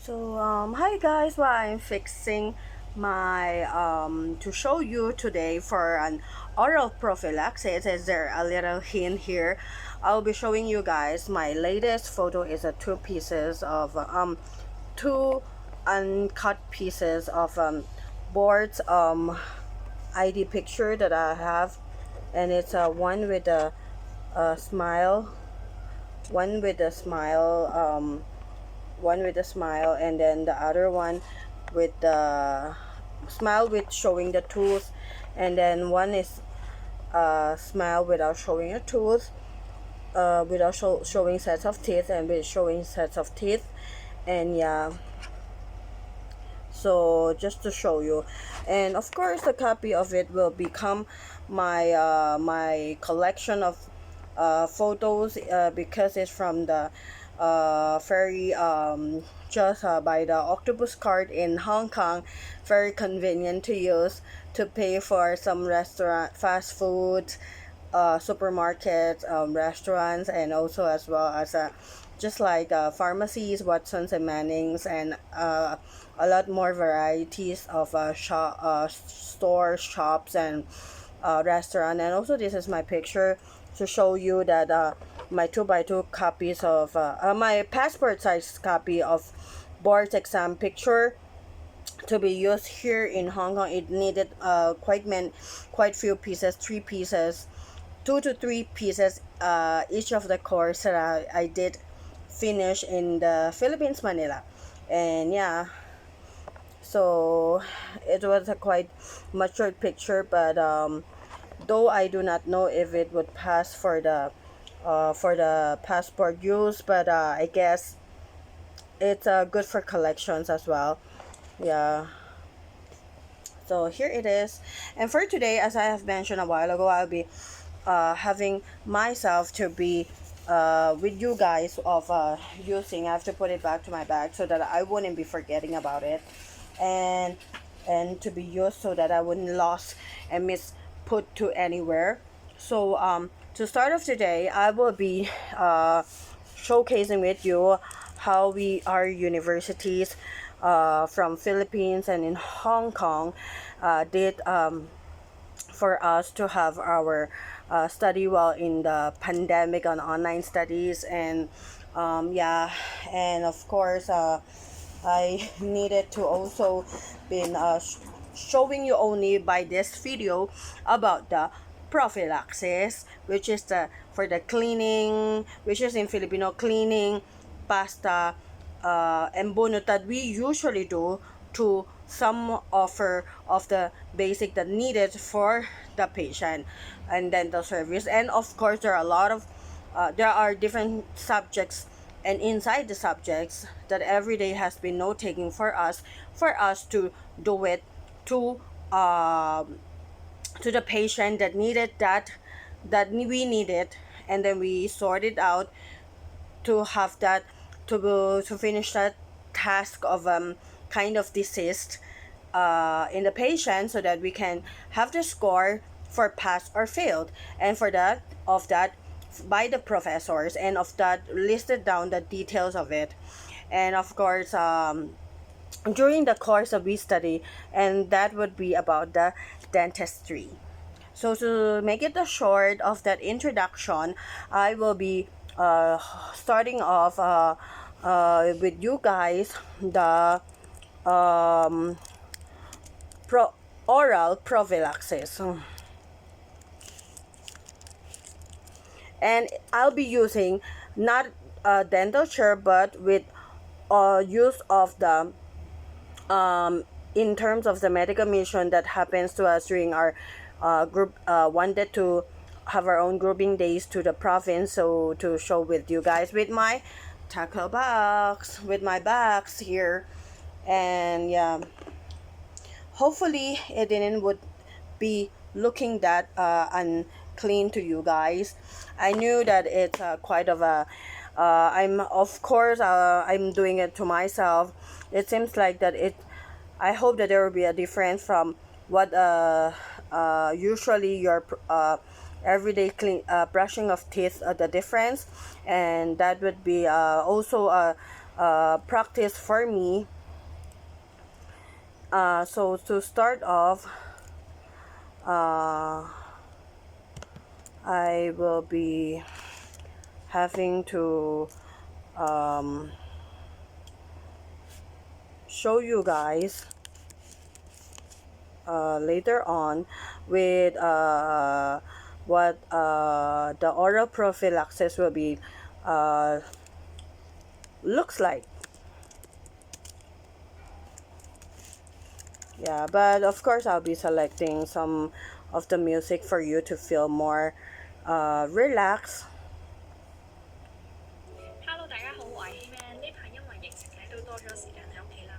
So hi guys, well, I'm fixing my to show you today for an oral prophylaxis. Is there a little hint here? I'll be showing you guys my latest photo is a two uncut pieces of boards ID picture that I have, and it's one with a smile, one with a smile one with a smile, and then the other one with the smile with showing the tooth, and then one is smile without showing a tooth, without showing sets of teeth, and with showing sets of teeth. And yeah, so just to show you, and of course the copy of it will become my my collection of photos, because it's from the very just by the octopus card in Hong Kong. Very convenient to use to pay for some restaurant, fast food, supermarkets, restaurants, and also as well as just like pharmacies, Watsons and Mannings, and a lot more varieties of stores, shops, and restaurant. And also this is my picture to show you that my 2x2 copies of my passport size copy of board exam picture to be used here in Hong Kong. It needed quite few pieces, 3 pieces, 2 to 3 pieces each of the course that I did finish in the Philippines, Manila. And yeah, so it was a quite matured picture, but though I do not know if it would pass for the passport use, but I guess it's good for collections as well. Yeah, so here it is. And for today, as I have mentioned a while ago, I'll be having myself to be with you guys of using. I have to put it back to my bag so that I wouldn't be forgetting about it, and to be used so that I wouldn't lost and miss put to anywhere. So to start off today, I will be showcasing with you how our universities from Philippines and in Hong Kong did for us to have our study while in the pandemic on online studies. And yeah, and of course I needed to also been showing you only by this video about the prophylaxis, which is the for the cleaning, which is in Filipino cleaning, pasta, and bunot that we usually do to some offer of the basic that needed for the patient and dental service. And of course there are a lot of there are different subjects, and inside the subjects that every day has been note taking for us to do it to the patient that needed that we needed, and then we sort it out to have that to finish that task of kind of deceased in the patient, so that we can have the score for pass or failed, and for that by the professors, and of that listed down the details of it. And of course during the course of we study, and that would be about the dentistry. So to make it a short of that introduction, I will be starting off with you guys the oral prophylaxis. And I'll be using not a dental chair, but with use of the in terms of the medical mission that happens to us during our group wanted to have our own grouping days to the province. So to show with you guys with my tackle box, with my box here. And yeah, hopefully it didn't would be looking that unclean to you guys. I knew that it's quite of a I'm of course I'm doing it to myself. It seems like that I hope that there will be a difference from what usually your everyday clean brushing of teeth, the difference. And that would be also practice for me. So to start off, I will be having to show you guys later on with what the oral prophylaxis will be looks like. Yeah, but of course I'll be selecting some of the music for you to feel more relaxed. Hello， 大家好，我係 Yehey。呢排因為疫情咧，都多咗時間喺屋企啦。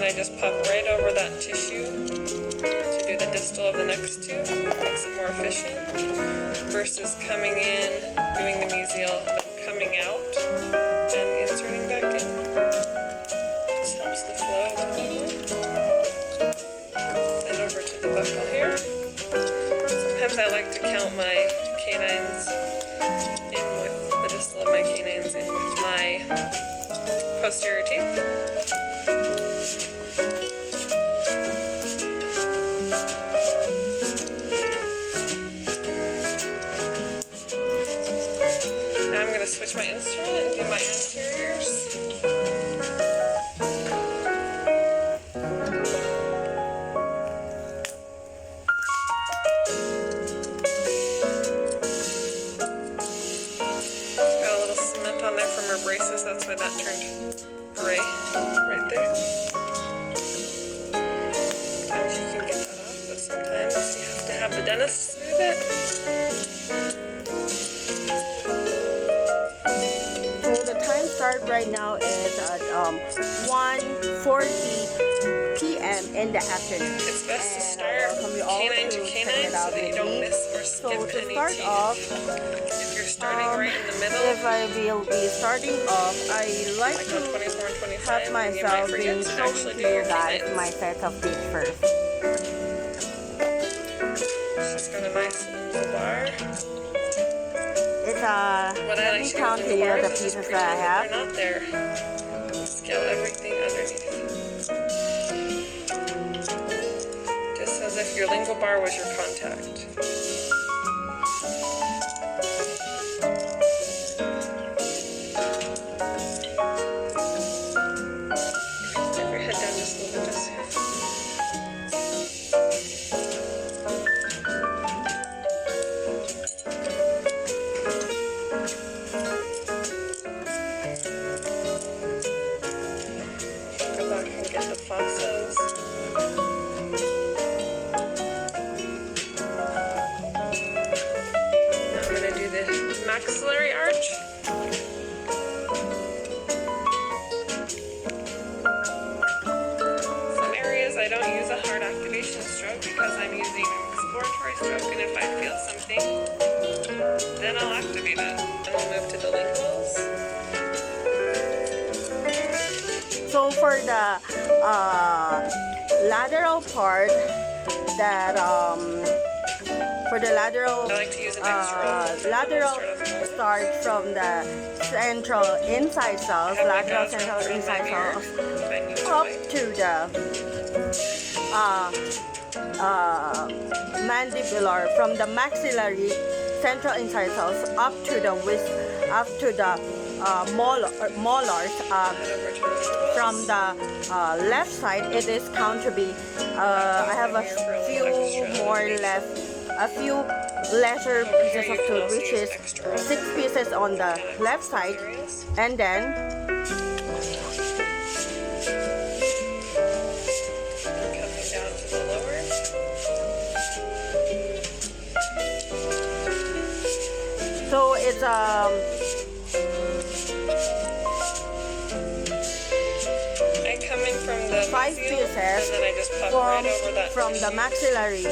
I just pop right over that tissue to do the distal of the next two. Makes it more efficient versus coming in, doing the mesial, then coming out and inserting back in. This helps the flow a little more. Then over to the buckle here. Sometimes I like to count my canines in with the distal of my canines in with my posterior teeth. Switch my instrument and do my anteriors. Got a little cement on there from her braces, that's why that turned gray right there. Sometimes you can get that off, but sometimes you have to have the dentist smooth it. Right now is at 1:40 p.m. in the afternoon. It's best to start canine to canine so that you don't miss or skip any teeth. If you're starting right in the middle, if I will be starting off, I like to 24 and 25, have myself being showing you guys my set of teeth first. She's got a nice little bar. Let me count here the pieces that I have. They're not there. Scale everything underneath. Just as if your lingual bar was your contact. Take your head down just a little bit, just here. stroke because I'm using an exploratory stroke, and if I feel something, then I'll activate it. And we'll move to the linguals. So for the lateral part, that for the lateral, I like to use an extra lateral starts from the central inside cells, lateral central inside cells, up to the mandibular, from the maxillary central inside cells up to the molars. From the left side, it is count to be I have a few lesser pieces of tooth, which is 6 pieces on the left side, and then coming down to the lower. so it's Coming from the 5 pieces and then I just pop right over that from the maxillary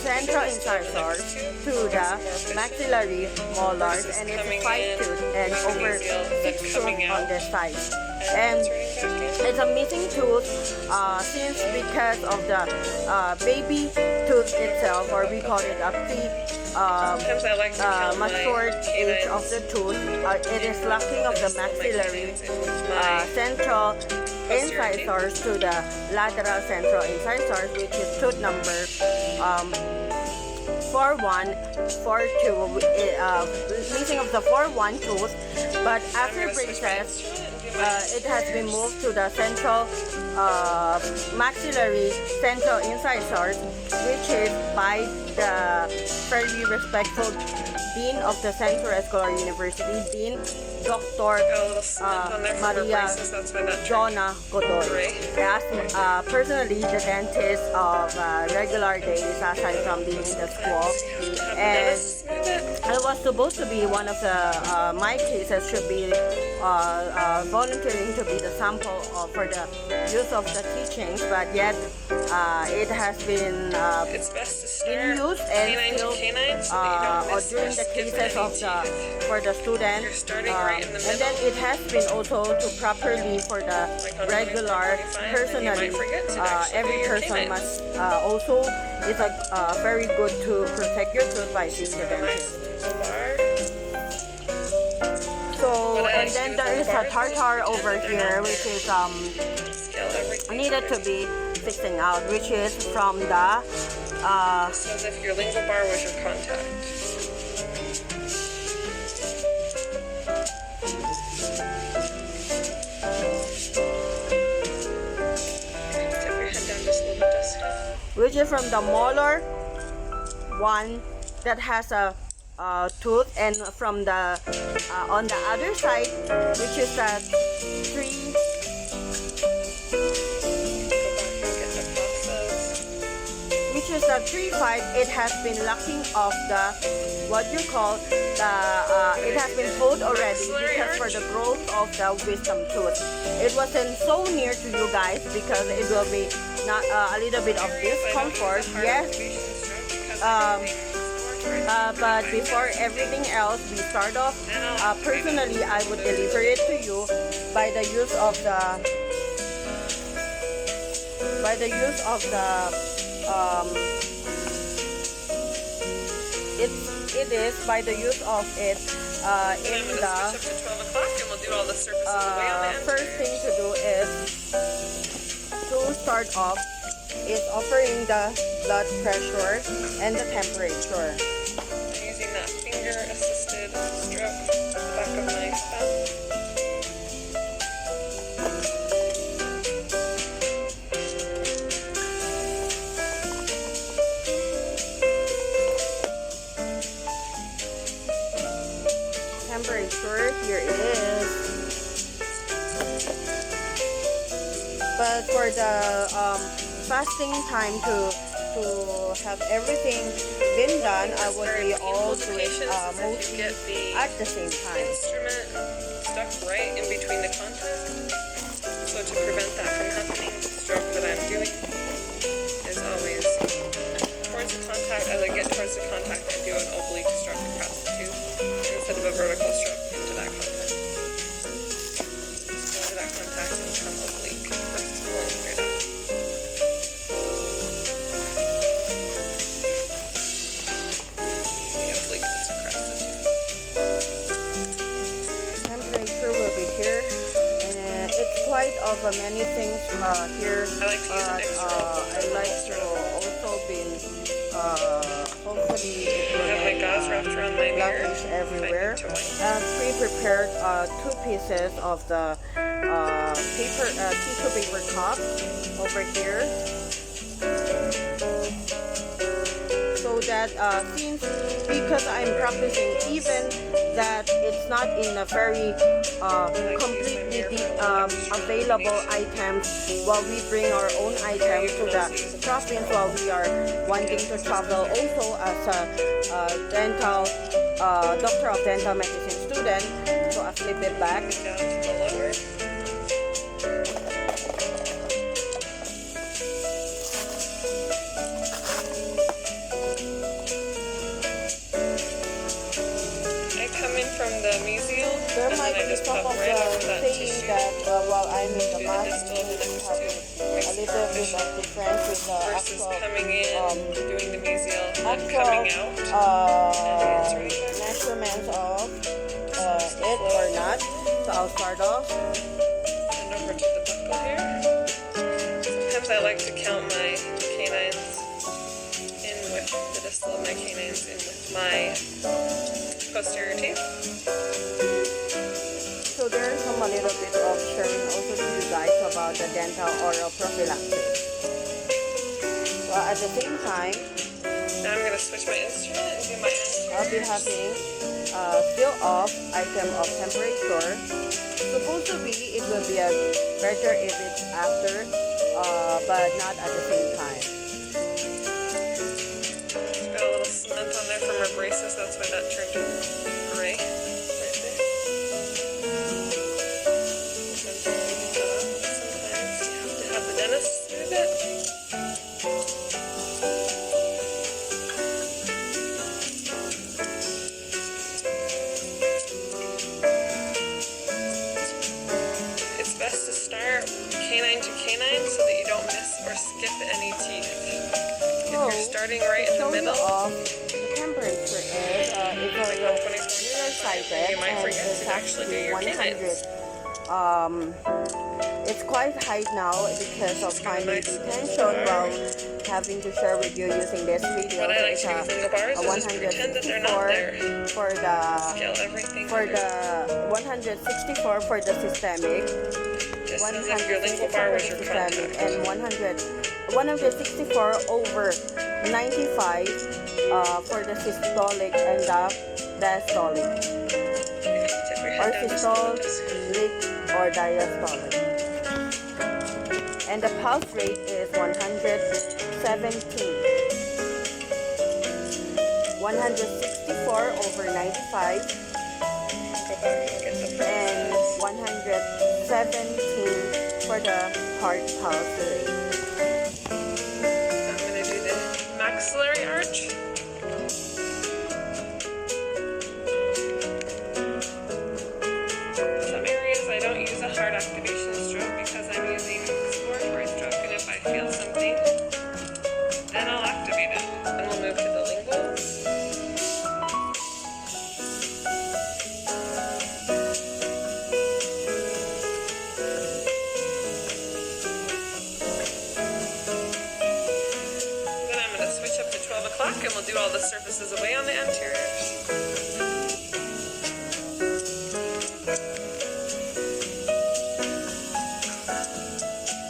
central incisors to the maxillary molars, and it's 5 tooth and over 6 tooth on this side. And it's a missing tooth since because of the baby tooth itself, or we call it a matured age of the tooth. It is lacking of the maxillary central incisors to the lateral central incisors, which is tooth number 4-1, 4-2, missing of the 4-1 tooth. But after braces, it has been moved to the central maxillary central incisors, which is by the very respectful Dean of the Central Escolar University, Dean Dr. Maria Jona Godoy. As personally the dentist of regular days, aside from being in the school, and I was supposed to be one of the my cases should be volunteering to be the sample for the use of the teachings, but yet it has been in use and still or during the cases of the for the student, and then it has been also to properly for the regular personally. Every person must also is a very good to protect your tooth by seeing the dentist. So, and then there is a tartar over here, which is needed to be fixing out, which is from the so as if your lingual bar was your contact. which is from the molar one that has a tooth, and from the on the other side, which is the 3-5, it has been locking off the what you call the it has been pulled already because for the growth of the wisdom tooth. It wasn't so near to you guys because it will be not a little bit of discomfort, yes. But before everything else, we start off. Personally, I would deliver it to you by the use of the it is by the use of it in the first thing to do is to start off is offering the blood pressure and the temperature. I'm using that finger assisted stroke at the back of my thumb. Temperature, here it is. But for the fasting time to have everything been done, I would be all do it mostly at the same time. Instrument stuck right in between the contact. So to prevent that from happening, the stroke that I'm doing is always of many things here. I like to use an extra I like to also be hopefully it will have my gauze wrapped around my mirror. blackish everywhere. If I need to wipe. Pre-prepared 2 pieces of the tissue paper cup over here, so that since because I'm practicing, even that it's not in a very completely available items, while we bring our own items to the province while we are wanting to travel. Also as a dental doctor of dental medicine student, so I flip it back. Down to the lower. From the mesial, There and might then I be just some pop of right over the that saying tissue. that while I'm in the Do the mask, distal of the maybe next having two. a Makes it little more bit efficient of difference with the versus actual coming in, doing the mesial, and actual coming out. measurements of it or not. So I'll start off. And over to the buckle here. Sometimes I like to count my canines in with the distal of my canines in with my posterior teeth. So there's a little bit of sharing also to you guys about the dental oral prophylaxis. Well, at the same time, Now I'm going to switch my instrument and do my I'll be having still off item of temperature. Supposed to be, it will be better if it's after, but not at the same time. Got a little cement on there from our braces, that's why that turned gray right there. Sometimes you have to have the dentist smooth it. It's best to start canine to canine so that you don't miss or skip any teeth. If you're starting right in the middle, The temperature is it's like a 24 nearsighted you might and forget it's to actually do your 100. canines. It's quite high now because of my nice detention while having to share with you using this video. What I like It's to do with the bars a is just pretend that they're not there. 164 for the Scale everything for under. the 164 for the systemic, Just as if your lingual 164 bar for was the your systemic, contact. and 164 over 95 for the systolic and the diastolic, Tip your or head down just a little bit. systolic or diastolic. And the pulse rate is 117. 164 over 95 Go back and get the and pulse. 117 for the heart pulse rate. I'm going to do the maxillary arch. Some areas I don't use a hard activation stroke because I'm using exploratory stroke, and if I feel something, then I'll activate it. Then we'll move to the linguals. Then I'm going to switch up to 12 o'clock and we'll do all the surfaces away on the anteriors.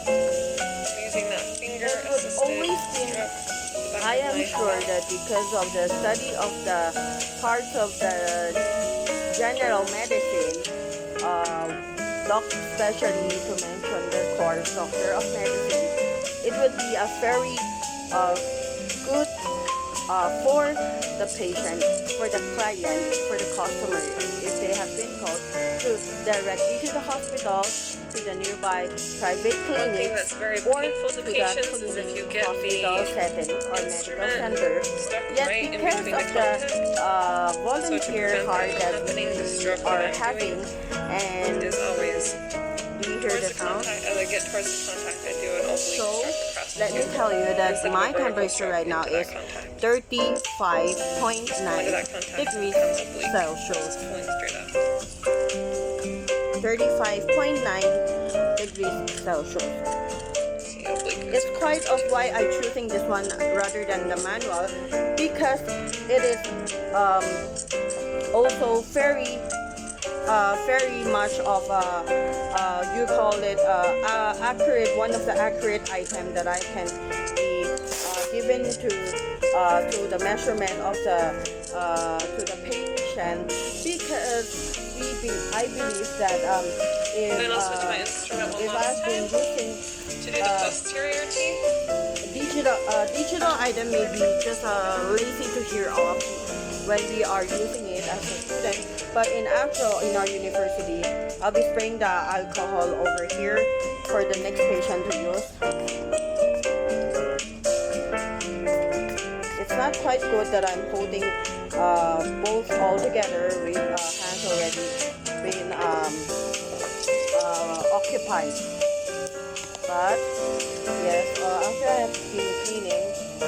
I'm using that finger assisted always been- stroke. I am sure that because of the study of the parts of the general medicine, especially to mention the course doctor of medicine, it would be a very good for the patient, for the client, for the customer, if they have been told to directly to the hospital, to the nearby private One thing clinic, that's very or painful to to the patients is if you get hospital the setting or medical instrument center. stuck Yet right in because between of the the contact. volunteer prevent heart that that happening, the stroke we are that I'm having, and is always do you hear towards the the sound? contact. As I get towards the contact, I do an oblique So stroke across let the me tube. tell you that Instead of my a vertical temperature stroke right now into is that contact. 35.9 Under that contact degrees becomes oblique. Celsius. Just pulling straight up. 35.9 degrees Celsius. See how bleak It's quite of why I'm choosing this one rather than the manual, because it is also very much of you call it accurate, one of the accurate item that I can be given to the measurement of the to the patient, because I believe that Then I'll switch my instrument one if last I've been time using to do the posterior teeth. digital item may be just lazy to hear of when we are using it as a student, but in our university, I'll be spraying the alcohol over here for the next patient to use. It's not quite good that I'm holding both all together with hands already been occupied. But yes, after I have been cleaning, I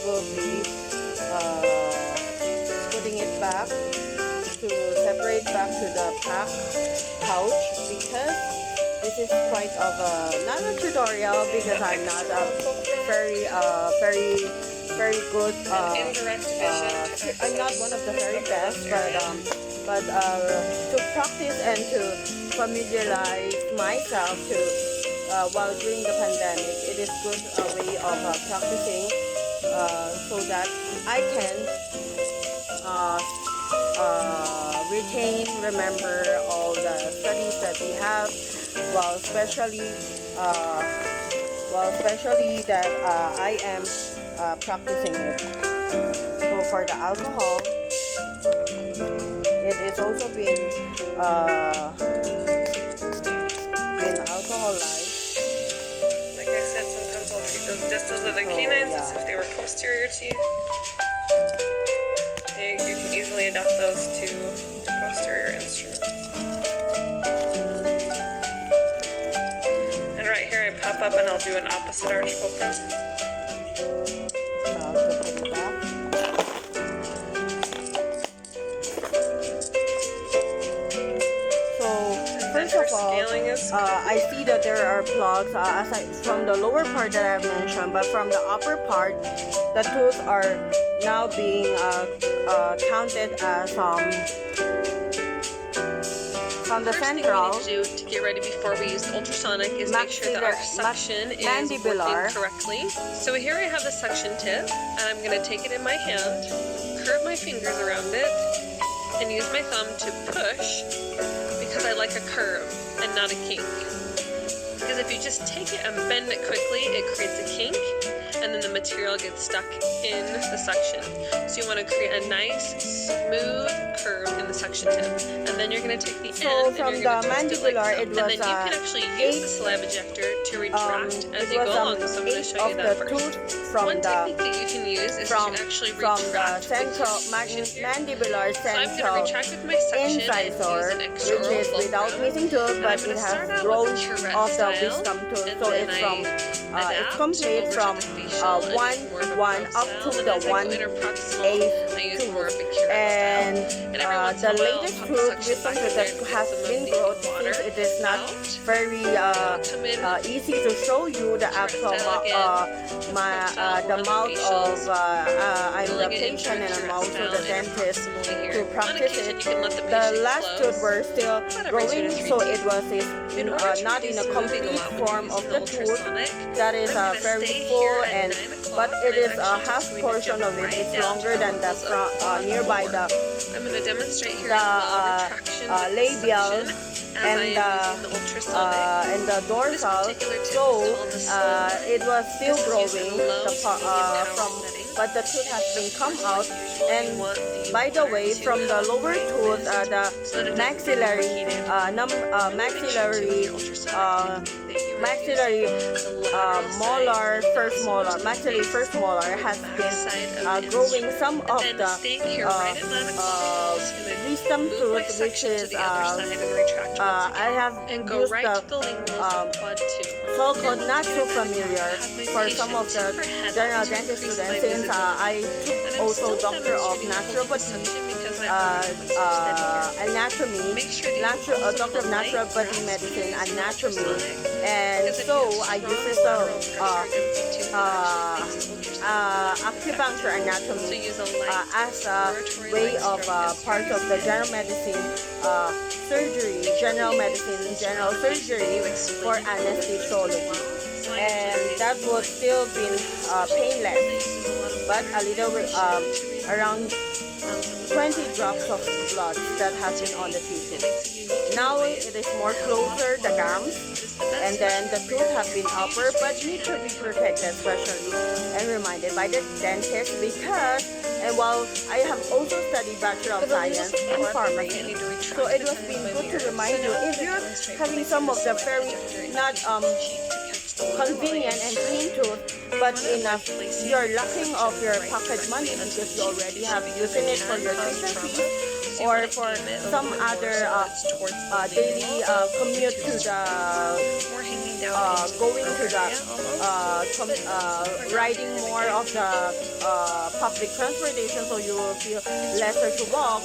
will be putting it back to separate back to the pouch, because this is quite of not a tutorial, because I'm not very good Indirect vision. I'm not one of the very best, but to practice and to familiarize myself to while during the pandemic, it is good way of practicing so that I can remember all the studies that we have, while especially that I am practicing it. So for the alcohol, it is also been alcoholized. Like I said, sometimes I'll treat those distals of the canines as if they were posterior teeth. You can easily adapt those to posterior instruments. And right here I pop up and I'll do an opposite arch open. First of all, I see that there are plugs aside from the lower part that I've mentioned, but from the upper part, the tooth are now being counted as from the central. First thing we need to do to get ready before we use the ultrasonic is make sure that our suction is mandibular. working correctly. So here I have the suction tip, and I'm going to take it in my hand, curve my fingers around it, and use my thumb to push, because I like a curve and not a kink. Because if you just take it and bend it quickly, it creates a kink, and then the material gets stuck in the suction. So you want to create a nice, smooth curve in the suction tip, and then you're going to take the end from and you're going the to twist it mandibular, like so. And then you can actually use the saliva ejector to retract as you go along. So I'm going to show you that first. One technique that you can use is to actually retract the central mandibular central incisor, which is without missing tooth, but it has rows of the wisdom tooth. So it's from it's complete from 1 up to the 1/8 tooth, and the latest tooth wisdom tooth that has been brought, since it is not very easy to show you the actual the mouth of I'm the patient and I'm also the dentist to practice it. The last tooth were still growing, so it was not in a complete form of the tooth that is very full, and but it is a half portion of it. It's longer than the nearby the labial and the dorsal. So it was still growing but the tooth has been come out. And by the way, from the lower tooth, the maxillary molar, maxillary first molar has been growing some of the wisdom tooth, which is I have used the so-called not so familiar for some of the general dentist students, since I took also Doctor of Naturopathy anatomy, doctor of natural body medicine, anatomy, and so I use acupuncture anatomy as a way of part of the general medicine surgery, general surgery for anesthesiology, and that would still be painless, but a little bit around 20 drops of blood that has been on the tissue. Now it is more closer, the gums, and then the tooth have been upper, but need to be protected, especially and reminded by the dentist, because and while I have also studied Bachelor of Science in Pharmacy, so it was been good to remind you, if you're having some of the very not convenient and clean tooth, but enough you're lacking of your pocket money because you already have using it for your tuition fees or for some other daily commute to the going to the riding more of the public transportation, so you will feel lesser to walk.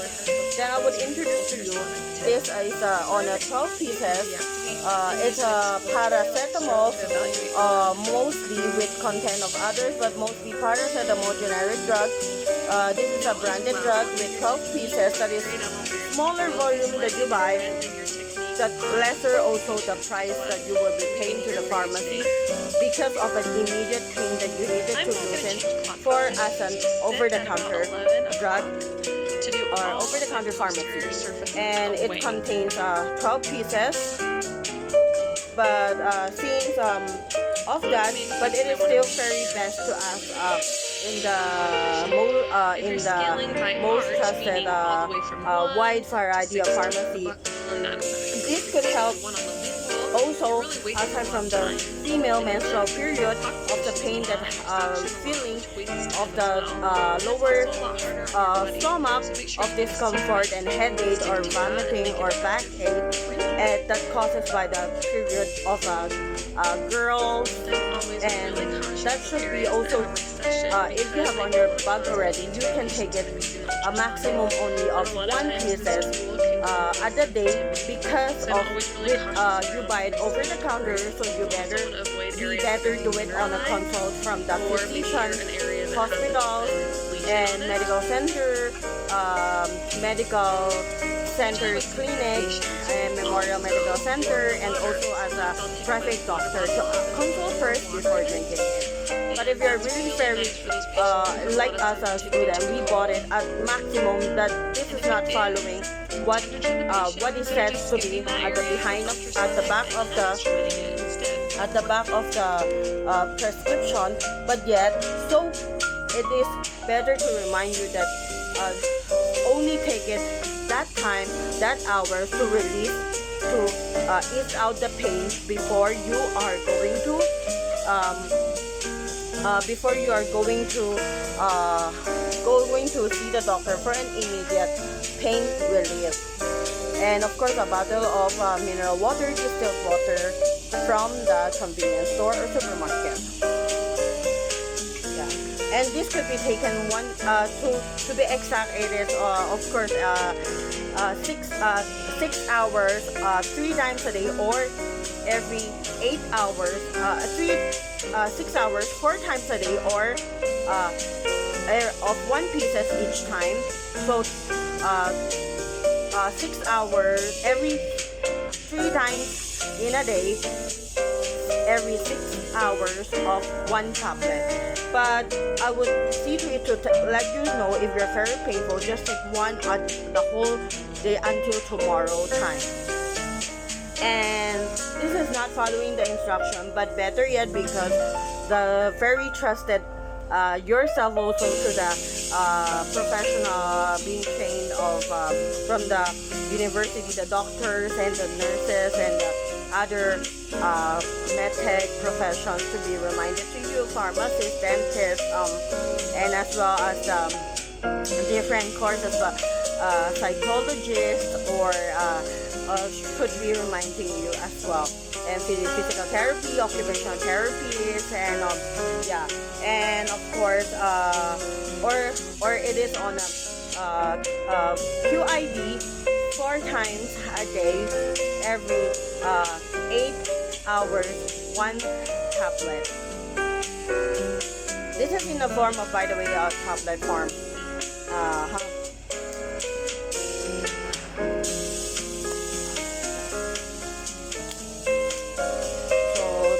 Then I would introduce to you, this is on a 12 pieces. It's a paracetamol, mostly with content of others, but mostly paracetamol generic drug. This is a branded drug with 12 pieces that is smaller volume that you buy, that lesser also the price that you will be paying to the pharmacy because of an immediate pain that you needed to loosen for as an over-the-counter drug or over-the-counter pharmacy. And it contains 12 pieces, but since of that, but it is still very best to ask in the most trusted wide variety of pharmacy. This could help also, aside from the female menstrual period, of the pain that feeling of the lower stomach, of discomfort and headache or vomiting or backache, and that causes by the period of a girl, and that should be also if you have on your bag already, you can take it a maximum only of 1 pieces at the day, because of you buy it over the counter, so you better do it on a consult from the physician, hospital, and medical center, clinic, and Memorial Medical Center, and also as a private doctor to consult first before drinking it. But if you're really very like us as student, we bought it at maximum, that this is not following what is said to be at the back of the prescription, but yet so it is better to remind you that only take it that time, that hour, to release, to ease out the pain before you are going to see the doctor for an immediate pain relief. And of course, a bottle of mineral water, distilled water from the convenience store or supermarket. And this could be taken to be exact, it is of course 6 hours 3 times a day, or every 8 hours 6 hours 4 times a day, or of 1 pieces each time. So 6 hours every 3 times in a day, every 6 hours of 1 tablet. But I would see to it to let you know, if you're very painful, just take one on the whole day until tomorrow time. And this is not following the instruction, but better yet, because the very trusted yourself also to the professional being trained of from the university, the doctors and the nurses and the other medtech professions, to be reminded to you, pharmacists, dentists, and as well as different courses, psychologists, or could be reminding you as well, and physical therapy, occupational therapies, and and of course or it is on QID 4 times a day, every 8 hours, 1 tablet. This is in the form of, by the way, tablet form.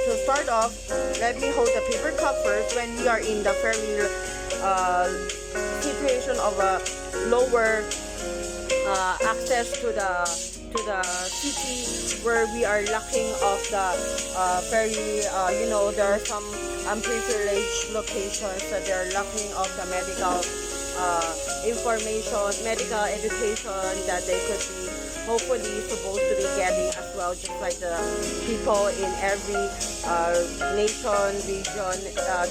To start off, let me hold the paper cup first. When we are in the very situation of a lower access to the city, where we are lacking of the very there are some unprivileged locations that they are lacking of the medical information, medical education that they could be hopefully supposed to be getting as well, just like the people in every nation, region,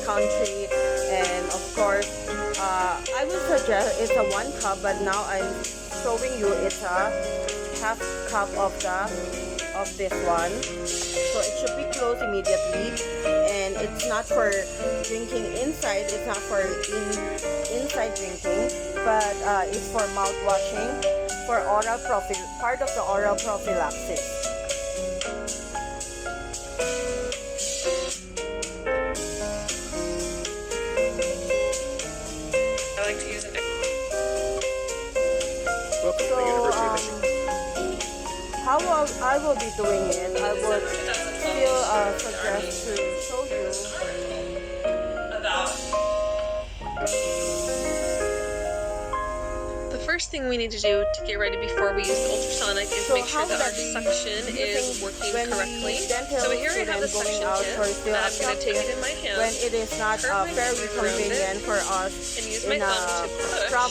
country. And of course, I would suggest it's a 1 cup, but now I'm showing you it's a half cup of this one, so it should be closed immediately. And it's not for drinking inside, it's not for inside drinking, but it's for mouth washing, for part of the oral prophylaxis. I like to use an how I will be doing it, I would still suggest to show you about. The first thing we need to do to get ready before we use the ultrasonic is make sure that our suction is working correctly. So here I have the suction tip, and I'm going to take it in my hand, when it is not very convenient for us and use my thumb to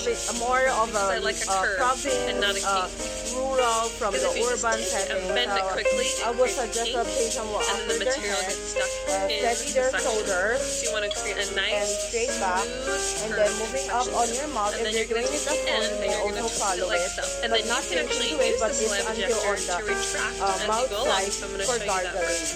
push, more of a like a curve province, and not a kink. rural from the urban setting. Bend it quickly, I would suggest the patient will and then the anchor their material head, gets stuck in steady the their suction. shoulders, So you want to create a and nice, straight back, and then moving up on your mouth. and If then you're you're going doing to it take the at end home, and you you're may going to also twist it follow like it, so. And but then you not can actually into it, use but the it's saliva until ejector on to the retract as you mouth go along. side So I'm going to for show you that gargling. first.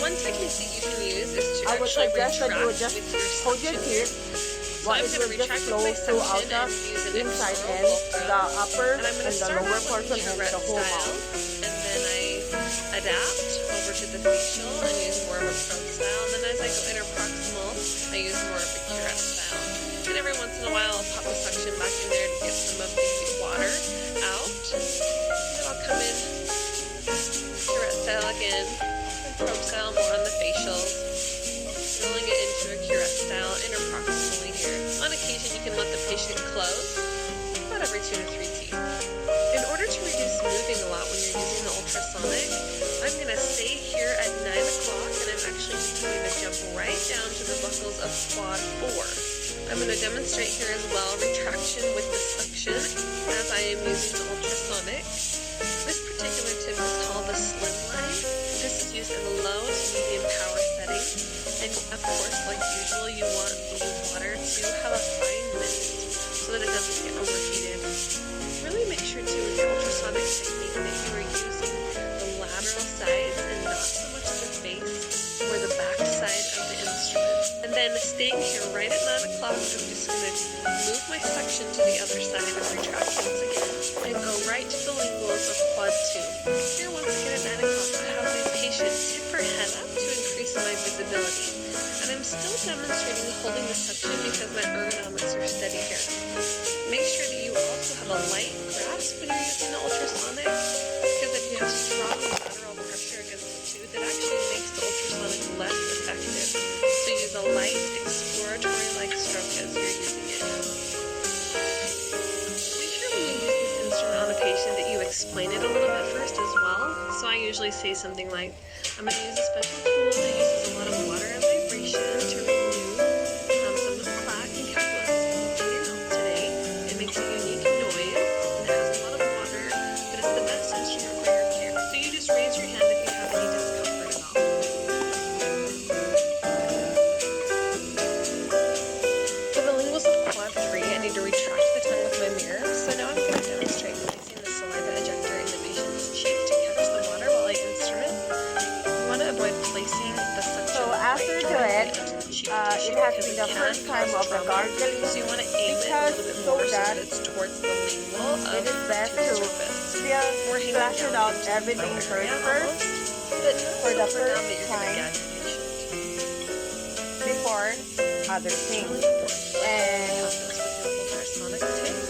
One technique that you can use is to I would actually suggest that you would retract just with your hold your suction. teeth. So I'm It going to will just retract flow with my throughout suction and use an the inside external end, pull the through. upper And I'm going and to the start lower with portion, and Tourette the whole style, mouth. and then I adapt over to the facial and use more of a prone style. And then as I go interproximal, I use more of a curette style. And every once in a while, I'll pop the suction back in there to get some of the water out. And then I'll come in curette style again, and probe style more on the facials, rolling it into a curette style interproximally here. On occasion, you can let the patient close, about every 2 to 3 teeth. In order to reduce moving a lot when you're using the ultrasonic, I'm going to stay here at 9 o'clock, and I'm actually just going to jump right down to the buckles of quad 4. I'm going to demonstrate here as well retraction with the suction as I am using the ultrasonic. This particular tip is called the Slimline. This is used in a low to medium power setting. And of course, like usual, you want the water to have a fine mist so that it doesn't get overheated. Really make sure too with your ultrasonic technique that you are using the lateral sides and not so much the face or the back side of the instrument. And then staying here right at 9 o'clock, I'm just going to move my suction to the other side and retract once again and go right to the linguals of quad 2. Here once again at 9 o'clock, I have my patient tip her head up to increase my visibility. And I'm still demonstrating holding the suction because my ergonomics are steady here. Make sure that you also have a light grasp when you're using the ultrasonic, because if you have strong lateral pressure against the tooth, it actually makes the ultrasonic less effective. So use a light exploratory-like stroke as you're using it. Make sure when you use this instrument on a patient that you explain it a little bit first as well. So I usually say something like, I'm going to use a special tool that uses a lot of water and vibration to remove some of the plaque and calculus in your mouth today. It makes a unique noise and it has a lot of water, but it's the best instrument for your care. So you just raise your hand if you have any discomfort at all. For the linguals of quad 3, I need to retract the tongue with my mirror. So now I'm going to demonstrate placing the saliva ejector in the patient's cheek to catch the water while I instrument. You want to avoid placing the suction So after right do it, into the cheek. it has been the first time of the gargling, So you want to aim it a little bit so more so that that it's towards the lingual it of is best the to surface. feel splash it out everything first But for the so down first that you're going to time gag the patient. before other things. And Ultrasonic tape.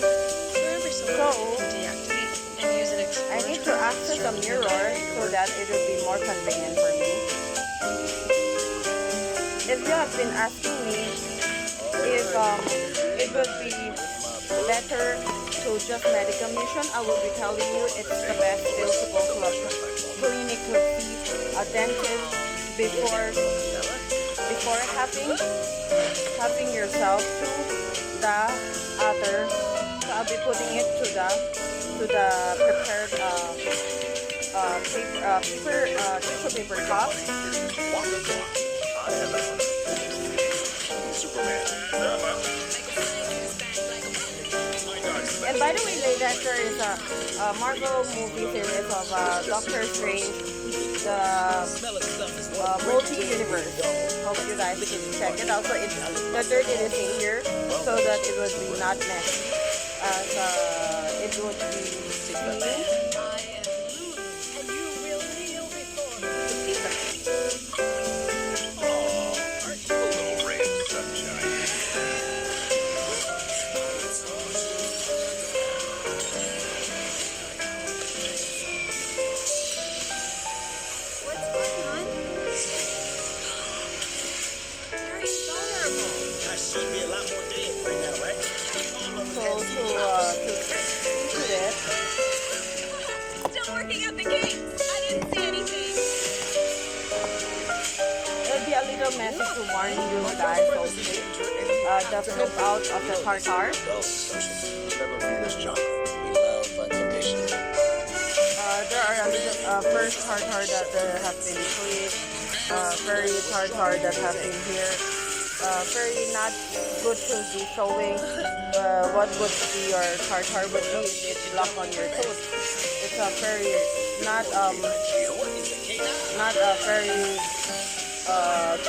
Wherever so deactivate and use an I need to access a mirror so that it will be more convenient for me. If you have been asking me if it would be better to just medical mission, I will be telling you it's the best still to go to a clinic to see a dentist before having yourself to the other. So I'll be putting it to the prepared tissue paper cup. And by the way, Doubledecker is a Marvel movie series of Doctor Strange, the multi-universe. Hope you guys can check it out. So it's the dirt is in here so that it would be not messy. It would be clean. Still working out the kinks. I didn't see anything. It'll be a little messy to warn you guys, okay? The flip out of the tartar. There are a little first tartar that have been cleaned, very tartar that have been here. Very not good to be showing what would be your tartar would be if it's locked on your tooth. It's a very not a very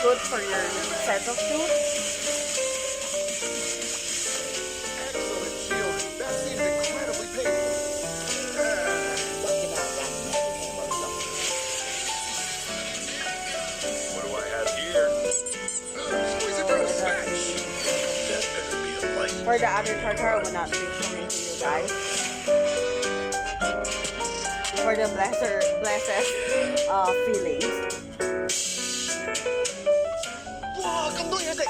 good for your set of tooth. Excellent, Shield. That seems incredibly painful. What do I have here? Squeeze it for a smash. That better be a light. For the other tartar, I will not be showing to you guys. For the blessed feelings. 哇，咁多嘢食，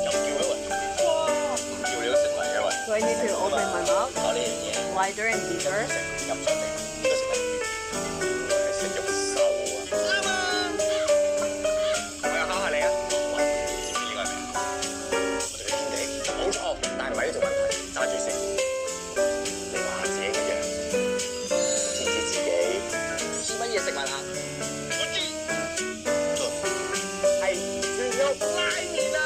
又叫佢喂，哇，唔叫你都食埋嘅喂。So I need to open my mouth 搞呢樣嘢， wider and deeper. 飲上嚟，應該食得。係食肉手啊！啱啊！我又考下你啊！喂，知唔知呢個係咩？我哋去天地，冇錯，但係唔係呢條問題，揸住先。你話自己嘅樣，知唔知自己試乜嘢食物啊？我知，係豬肉拉麵啊！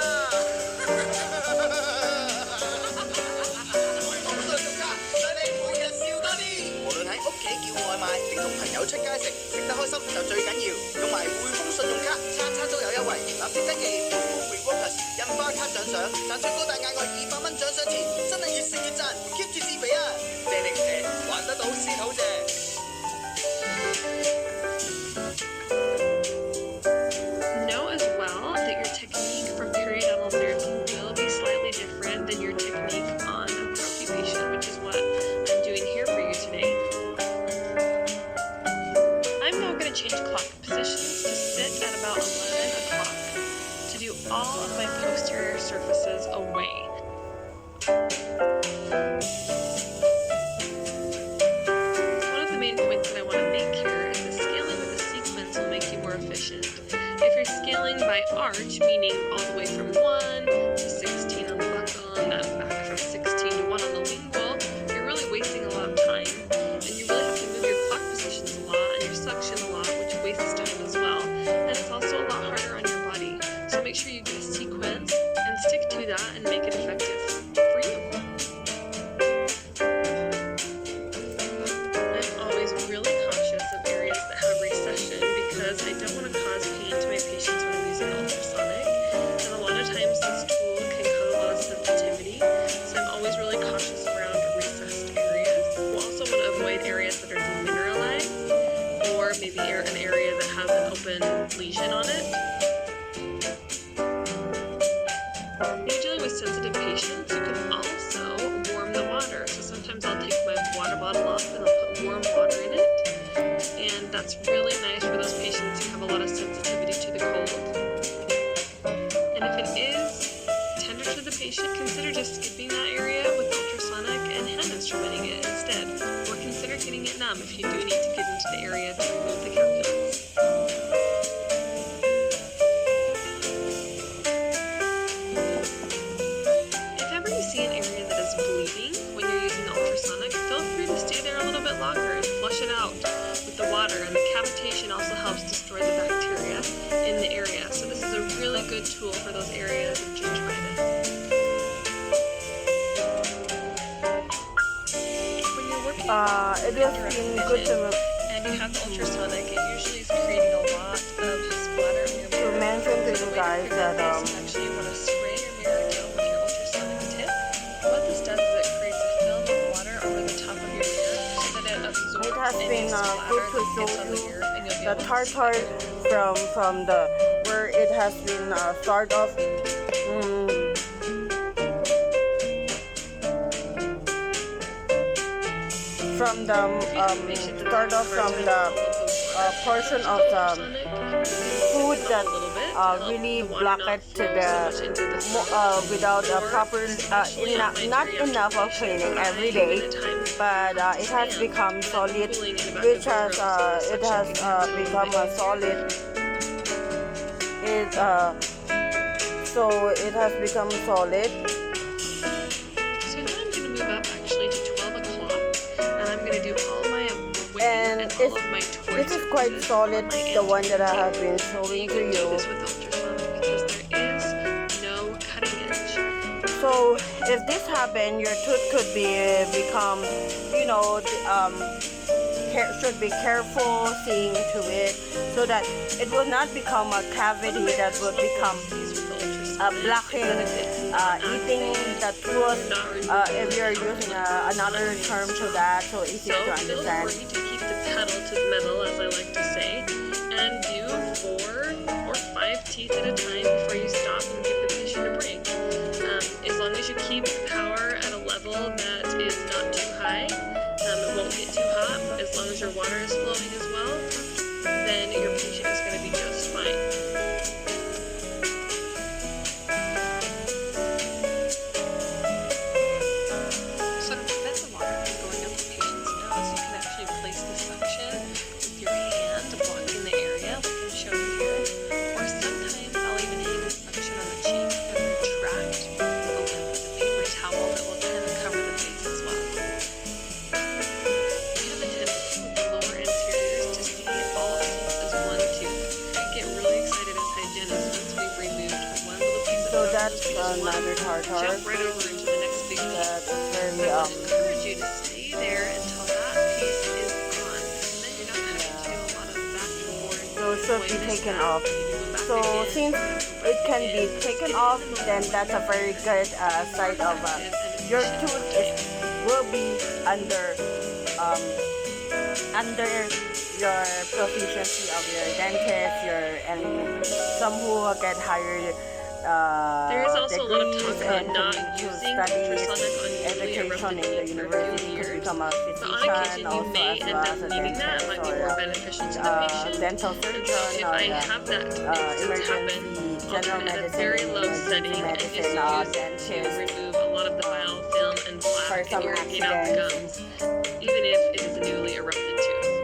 無論喺屋企叫外賣定同朋友出街食，食得開心就最緊要。用埋匯豐信用卡，餐餐都有優惠。立即登記匯豐 Rewards 印花卡獎賞，賺最高大額外200蚊獎賞錢，真係越食越賺 ，keep 住自肥啊！謝定謝，還得到先好謝。Know as well that your technique for periodontal therapy will be slightly different than your technique on preoccupation, which is what I'm doing here for you today. I'm now going to change clock positions to sit at about 11 o'clock to do all of my posterior surfaces away. One of the main points that I want to make here is that scaling with a sequence will make you more efficient. If you're scaling by arch, meaning all the way from 1 to 16 on the buccal, and back from 16 to 1 on the lingual, you're really wasting a lot of time. And you really have to move your clock positions a lot and your suction a lot, which wastes time as well. And it's also a lot harder on your body. So make sure you get a sequence and stick to that and make it effective for you. I'm always really cautious of areas that have recession because I don't want to cause pain to my patients when I'm using ultrasonic. And a lot of times open lesion on it. When you're dealing with sensitive patients, you can also warm the water. So sometimes I'll take my water bottle off and I'll put warm water in it. And that's really nice for those patients who have a lot of sensitivity to the cold. And if it is tender to the patient, consider just skipping that area with ultrasonic and hand instrumenting it instead. Or consider getting it numb if you do need to get into the area to remove the calculus. If ever you see an area that is bleeding when you're using the ultrasonic, feel free to stay there a little bit longer and flush it out with the water. And the cavitation also helps destroy the bacteria in the area. So this is a really good tool for those areas of gingivitis. When you're working it was been good to and you have the ultrasonic, it usually is creating a lot of splatter on your mirror. mention to you guys that Actually, you want to spray your mirror down with your ultrasonic tip. What this does is it creates a film of water over the top of your mirror so that it absorbs it has any been splatter good to that show gets on the you mirror, and you'll be the able to see tartar it. from the where it has been start off from the start off from the portion of the food that really blocked to the without a proper not enough of cleaning every day, but it has become solid, which has it has become a solid. So it has become solid. So now I'm going to move up actually to 12 o'clock, and I'm going to do all my weight And and all of my torts. this is quite solid, the one that I have been showing to You can do you. this with ultrasonic because there is no cutting edge. So if this happened, your tooth could become, you know, should be careful seeing to it so that it will not become a cavity that will become blocking, eating the tooth. If you're using another term to that, so easier to So feel understand. free to keep the pedal to the metal, as I like to say, and do 4 or 5 teeth at a time before you stop and give the patient a break. As long as you keep power at a level that is not too high, it won't get too hot. As long as your water is flowing as well, then your patient is going to be just fine. So to prevent the water from going up the patient's nose, you can actually place the suction with your hand, blocking the area, like I'm showing here. Or sometimes I'll even hang the suction on the cheek and retract open with a paper towel that will kind of cover the face as well. We have a tendency with the lower anteriors to see all teeth as one tooth. We get really excited as hygienists once we've removed one little piece of So bone that's from each one. another tartar. Jump right over into the next big piece. That's very I would encourage you to stay there until that piece is gone, and then you're not having to do a lot of back and forth. so it should be taken off. So Since since it can be taken off, then that's a very good side of your tooth will be under your proficiency of your dentist, and some who will get hired there is also a lot of degrees talk about and not to using study ultrasonic on newly education erupted in the teeth for a university few to years. become a But on occasion, physician, you also may as end well up as a needing that. It dentist might be or more beneficial to the patient. dental And so surgeon if or I have that instance happen, emergency I'll general turn it at a medicine, very low emergency setting and just medicine, use it to dentist. remove a lot of the biofilm and For plaque and some irrigate out the gums, even if it is a newly erupted tooth.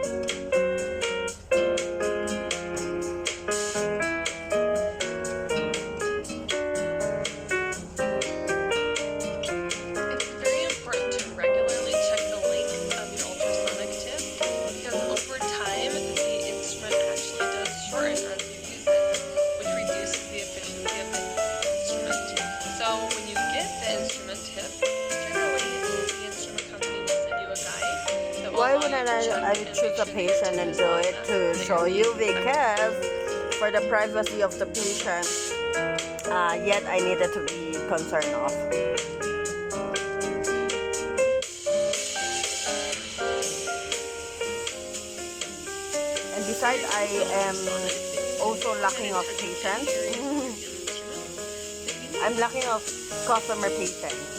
It's very important to regularly check the length of your ultrasonic tip because over time the instrument actually does shorten as you use it, which reduces the efficiency of the instrument. So when you get the instrument tip, generally the instrument company will send you a guide that will Why allow wouldn't you to check I and choose make a sure patient and do it to show you? Because for the privacy of the patient, yet I needed to be concerned of. And besides, I am also lacking of patience. I'm lacking of customer patience.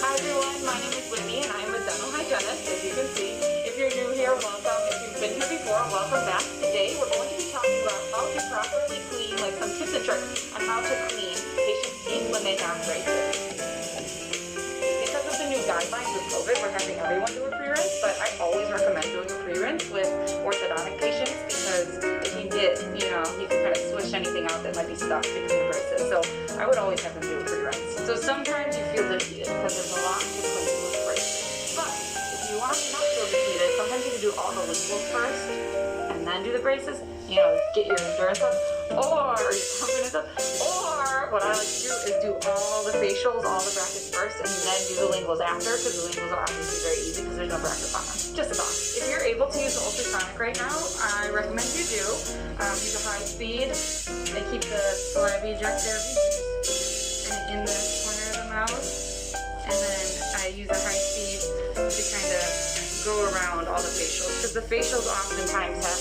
Hi everyone, my name is Whitney and I'm a dental hygienist. As you can see, if you're new here, welcome. If you've been here before, welcome back. Today we're going to be talking about how to properly clean, like some tips and tricks on how to clean patients' teeth when they have braces. Because of the new guidelines with COVID, we're having everyone do a pre-rinse, but I always recommend doing a pre-rinse with orthodontic patients because if you get, you can kind of swish anything out that might be stuck between the braces. So I would always have them do a pre-rinse. So sometimes you feel defeated because there's a lot to clean with braces. But if you want to not feel defeated, sometimes you can do all the linguals first and then do the braces. Get your endurance up or your confidence up. Or what I like to do is do all the facials, all the brackets first, and then do the linguals after because the linguals are obviously very easy because there's no brackets on them. Just about. If you're able to use the ultrasonic right now, I recommend you do. Use a high speed and keep the saliva ejector in the corner of the mouth, and then I use a high speed to kind of go around all the facials because the facials oftentimes have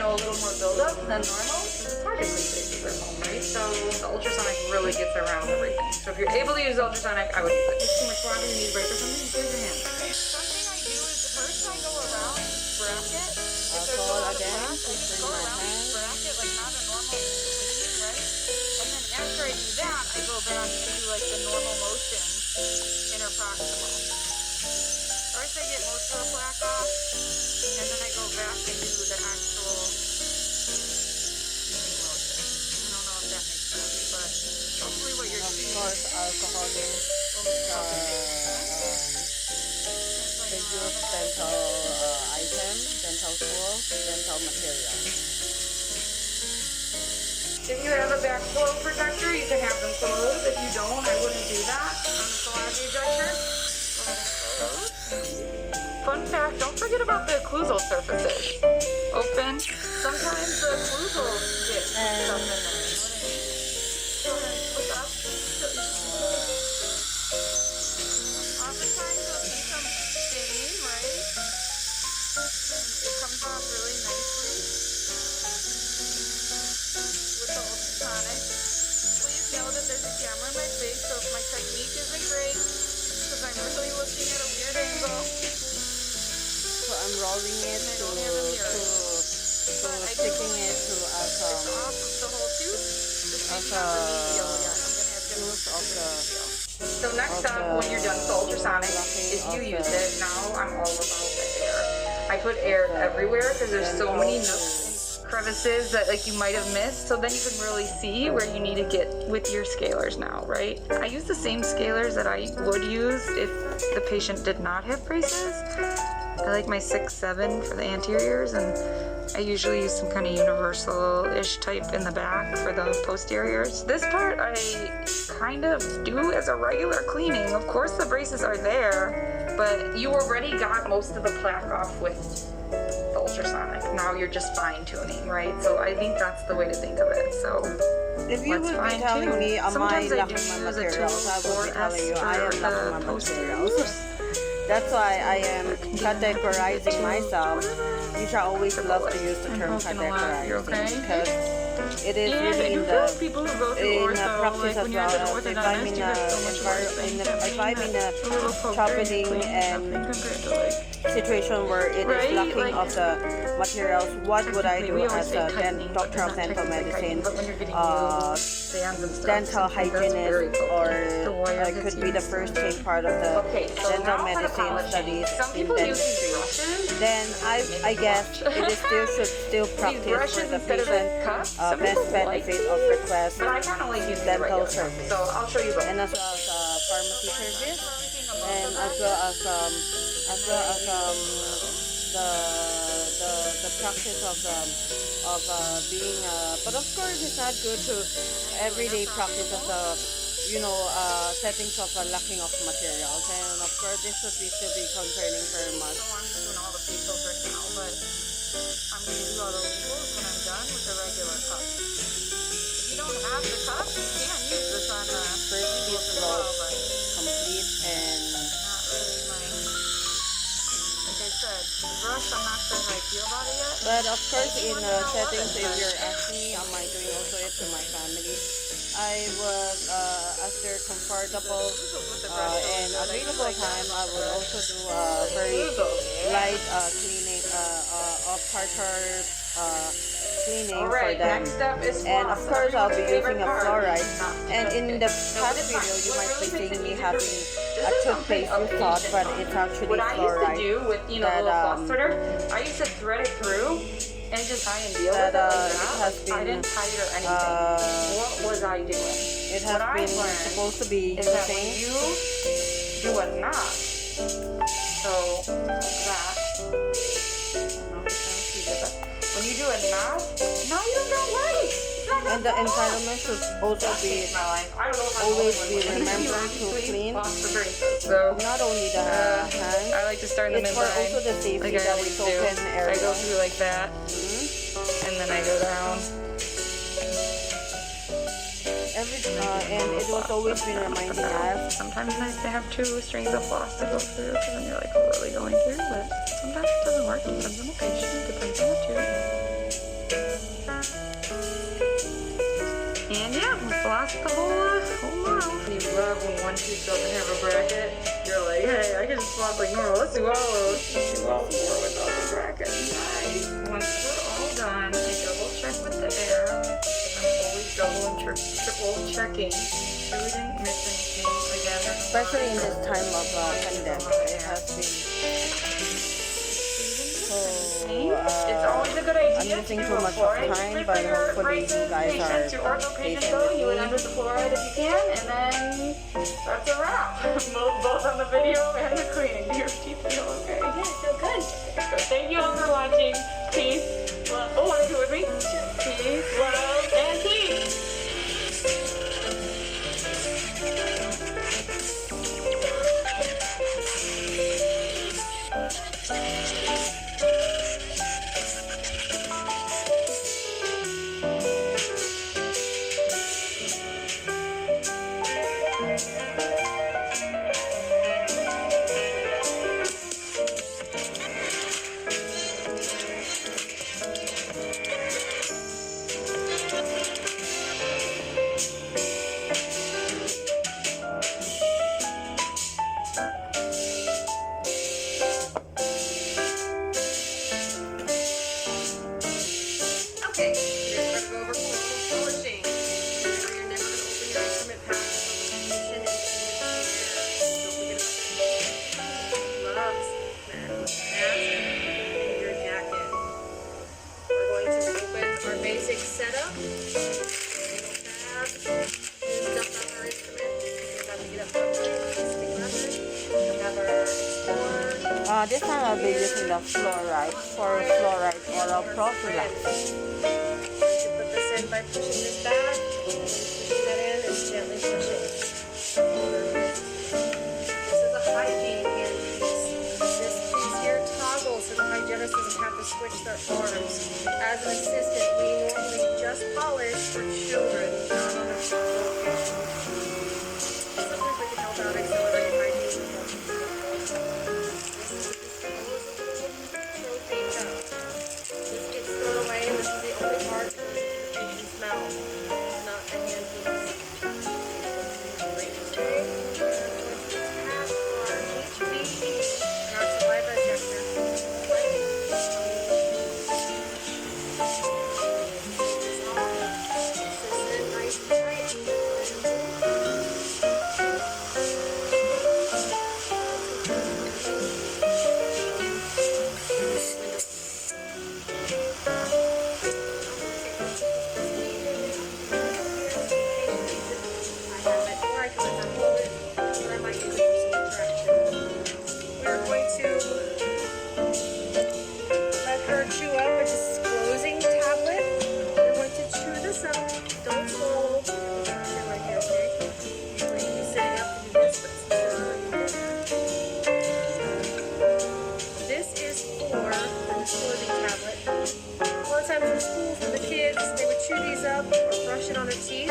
a little more buildup than normal. It's hard to clean faces at home, right? So the ultrasonic really gets around everything. So if you're able to use the ultrasonic, I would use it. If too much water, you need a break or something, just raise your hand. Something I do is first I go around bracket. If there's a lot of black, I just go around bracket like not a normal cleaning, right? And then after I do that, I go back to do like the normal motions interproximal. First I get most of the plaque off, and then I go back and do the actual cleaning motion. I don't know if that makes sense, but hopefully what you're doing. Of course, alcohol is the used dental item, dental tools, dental material. If you have a back flow protector, you can have them closed. If you don't, I wouldn't do that on the saliva ejector. Fun fact, don't forget about the occlusal surfaces. Open. Sometimes the occlusals get stuff in them. Go ahead, look up. Oftentimes you'll see some stain, right? It comes off really nicely with the ultrasonic. Please know that there's a camera in my face, so if my technique isn't great, because I'm really looking at a weird angle. So I'm rolling it to sticking it to as It's off of the whole tooth. Just maybe not the medial yet. I'm gonna have to use of the. So next up, when you're done with the ultrasonic, if you use it, now I'm all about the air. I put air everywhere because there's so many nooks and crevices that you might have missed. So then you can really see where you need to get with your scalers now, right? I use the same scalers that I would use if the patient did not have braces. I like my 6-7 for the anteriors, and I usually use some kind of universal-ish type in the back for the posteriors. This part I kind of do as a regular cleaning. Of course the braces are there, but you already got most of the plaque off with the ultrasonic. Now you're just fine-tuning, right? So I think that's the way to think of it. So if you will be telling me my materials, I will be telling you I am lacking my materials. That's why I am categorizing myself. You shall always love to use the term categorizing because it is really in the practice as well. If I'm in a traveling and situation where it is lacking of the materials, what would I do as a doctor of dental medicine, dental hygienist, or I could be the first take part of the dental medicine studies in dentistry? Then I guess it is should practice for the patient best benefit of request dental service, so I'll show you both. and as well as pharmacy service, and as well as the practice of being but of course it's not good to everyday practice of the settings of a lacking of materials, and of course this would still be concerning very much. So I'm just doing all the facials right now, but I'm going to do all the labels when I'm done with the regular cup. If you don't have the cup, you can use this on the First piece as well, about but complete, and not really my, like I said, the brush, I'm not sure how I feel about it yet. but of course in settings, if you're asking me, am I doing also it to my family? I would, as they're comfortable and available time, I would also do a very light cleaning of tartar cleaning for Alright, them. next up is And of floss. course, I'll be using a Favorite part. fluoride. Not And just in it. the So past this video, time, you what might be really makes seeing it me easier having for me, a this is toothpaste something you thought, but patient it's actually What I used to fluoride. do with, the that, little floss sorter, I used to thread it through and just try and deal with it That, like it that. has I been, didn't tie it or anything. What was I doing? It has What I been learned supposed to be is that when using. you do a knot, so like that. I don't know if you can see it, but when you do a knot, now you don't know right. It's not gonna And the fall off. environment should also That be changed my life. I don't know if I'm always the be only one. remembered to Honestly, clean. lost the braces. So not only the hands, I like to start in the it's for midline, also the safety like I that always it's do. open area. I go through like that, and then I go down. And it was always been reminding us. Sometimes it's nice to have two strings of floss to go through, because then you're like really going through, but sometimes it doesn't work. Depends on the patient, depends on the tube. And yeah, we floss the whole mouth. You love when one tooth doesn't have a bracket. You're like, hey, I can just floss like normal. Let's do all those. Let's do all four without the bracket. Nice. Once we're all done, I double check with the air. I'm always double and triple checking. So we didn't miss anything. Again, Especially in this time of pandemic, it has been. It's always a good idea I'm using to do too a much of fluoride time, treatment but for your hopefully you braces, guys patients, your are ortho patients patient go, with you would me. end with the fluoride if you can, and then that's a wrap. Both on the video and the cleaning. Do your teeth feel okay? Yeah, I feel good. So thank you all for watching. Peace, love. Oh, want to do it with me? Peace, love, and peace. Okay, you're going to go over polishing. Remember, you're never going to open your instrument pack until the patient is in the chair. Don't forget about gloves, mask, and your jacket. We're going to open our basic setup. Tab, stuff on our instrument. We're about to get up properly. Stick leather. We have our explorer. This time I'll be using the fluoride for fluoride oral prophylaxis. To put this in by pushing this back, pushing that in, and gently pushing. This is a hygiene handpiece. This piece here toggles so the hygienist doesn't have to switch their arms. As an assistant, we normally just polish for children, not on a patient. Sometimes we can help out accelerate hygiene. Trophy cup. This gets thrown away, and this is the only part that goes into the patient's mouth, not the handpiece. Great mistake. We're going to tap our HB and our saliva ejector. This off. This is nice and tight. chew these up or brush it on the teeth.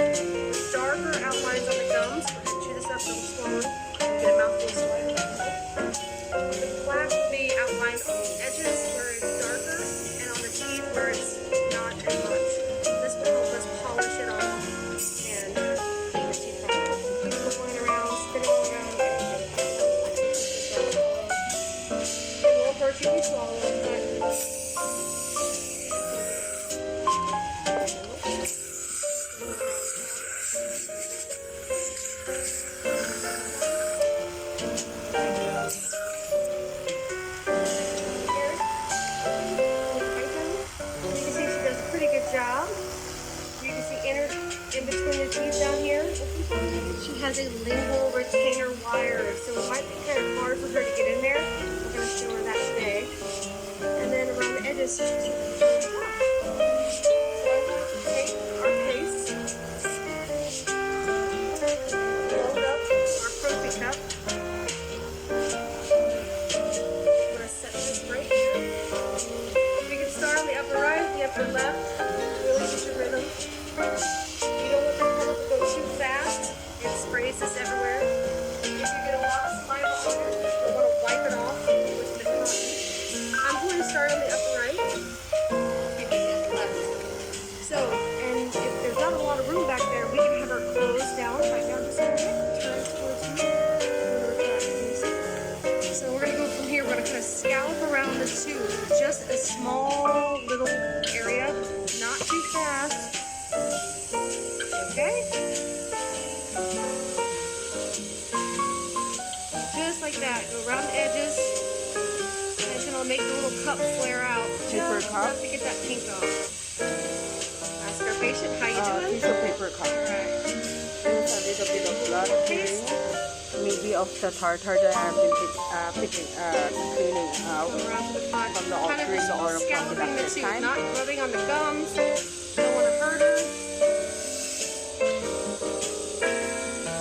Darker outlines on the gums. We're going to chew this up, don't swallow. Get a mouthful of saliva. The black will be outlined on the edges where it's darker and on the teeth where it's not as much. This will help us polish it off and clean the teeth properly. People going around, spinning all around, and it won't hurt you if you swallow it, but in between the teeth down here, she has a lingual retainer wire, so it might be kind of hard for her to get in there. We're going to show her that today. And then around the edges, she's going to take our paste, load up our Profi cup. I'm going to set this right here. We can start on the upper right, the upper left. Really get your rhythm. You don't want the color to go too fast. It sprays this everywhere. If you get a lot of saliva on it, you'll want to wipe it off with the cotton. I'm going to start on the upper right. And left. So, and if there's not a lot of room back there, we can have her close down right now just a little bit. Turn towards me. So we're going to go from here. We're going to kind of scallop around the tooth. Just a small little area. Not too fast. Okay? Just like that. Go around the edges. And it's going to make the little cup flare out. Paper Just cup? enough to get that pink off. Ask our patient, how you doing? Tissue paper cup. Alright. There's a little bit of blood here. Maybe of the tartar that I've been cleaning out Go around to the front. from the Kind of altering the oil from scalloping the last tooth, time. not rubbing on the gums. Don't want to hurt her.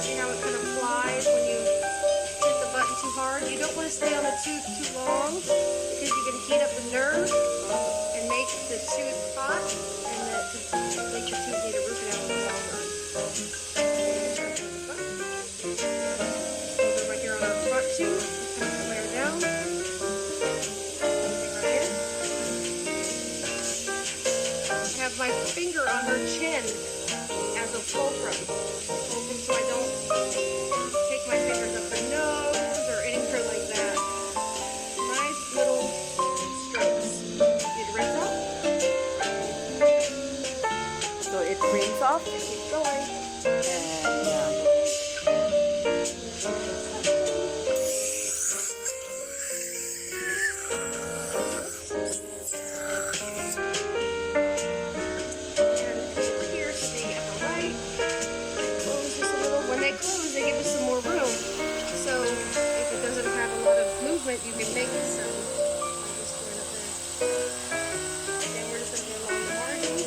See how it kind of flies when you hit the button too hard? You don't want to stay on the tooth too long because you can heat up the nerve and make the tooth hot and that could make your tooth need a root canal in the long run. Over right here on our front tooth, kind of layer down. Right here. I have my finger on her chin as a fulcrum so I don't take my fingers up her nose or anywhere like that. Nice little strokes. Need to rinse off? So it rinse off Keep going. and You can make it so I'm just going up there. And then we're just going to go along the margins.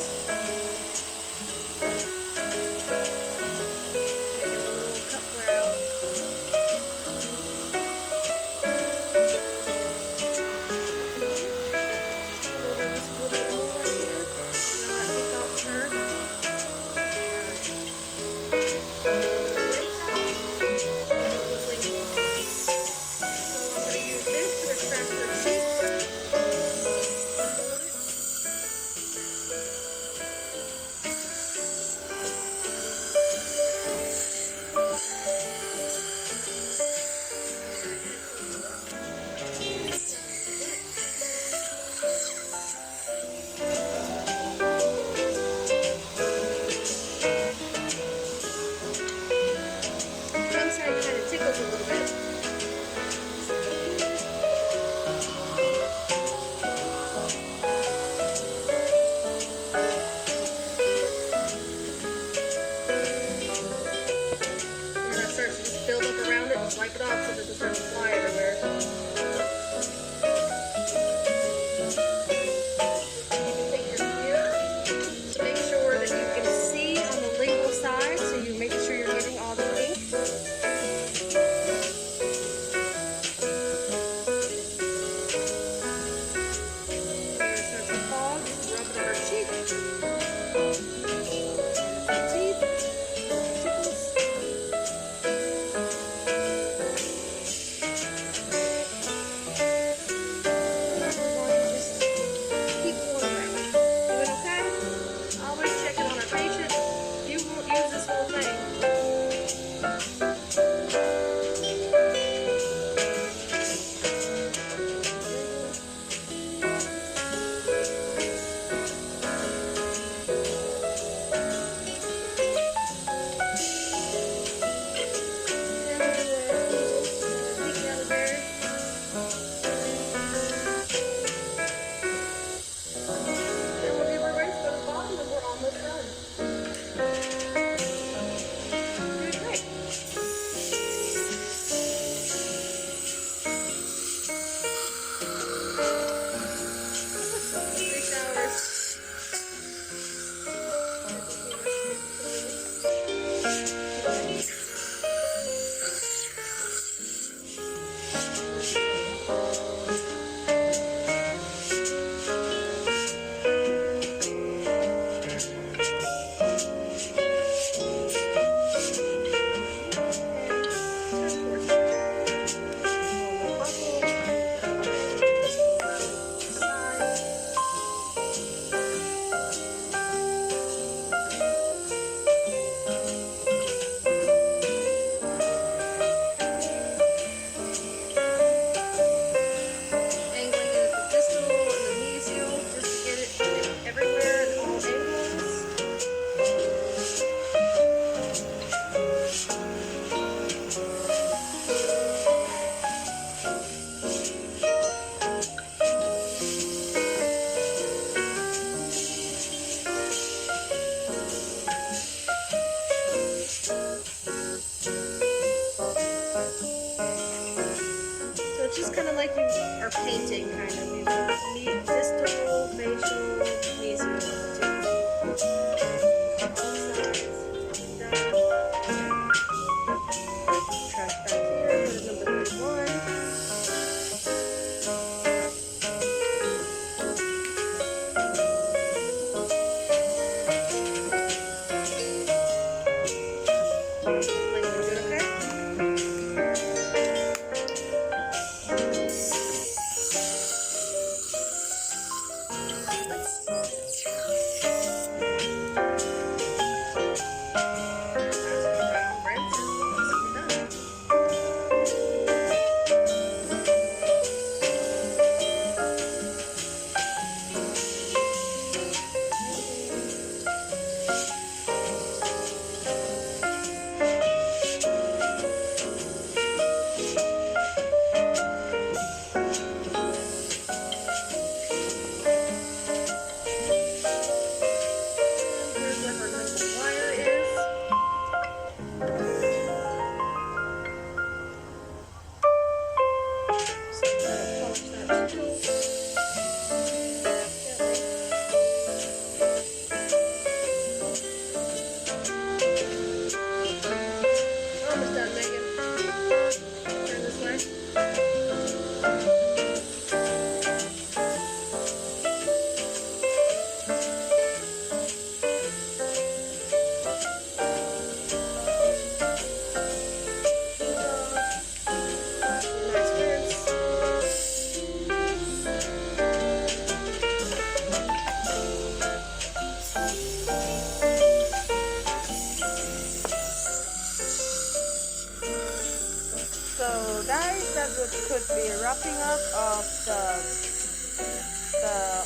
Could be wrapping up of the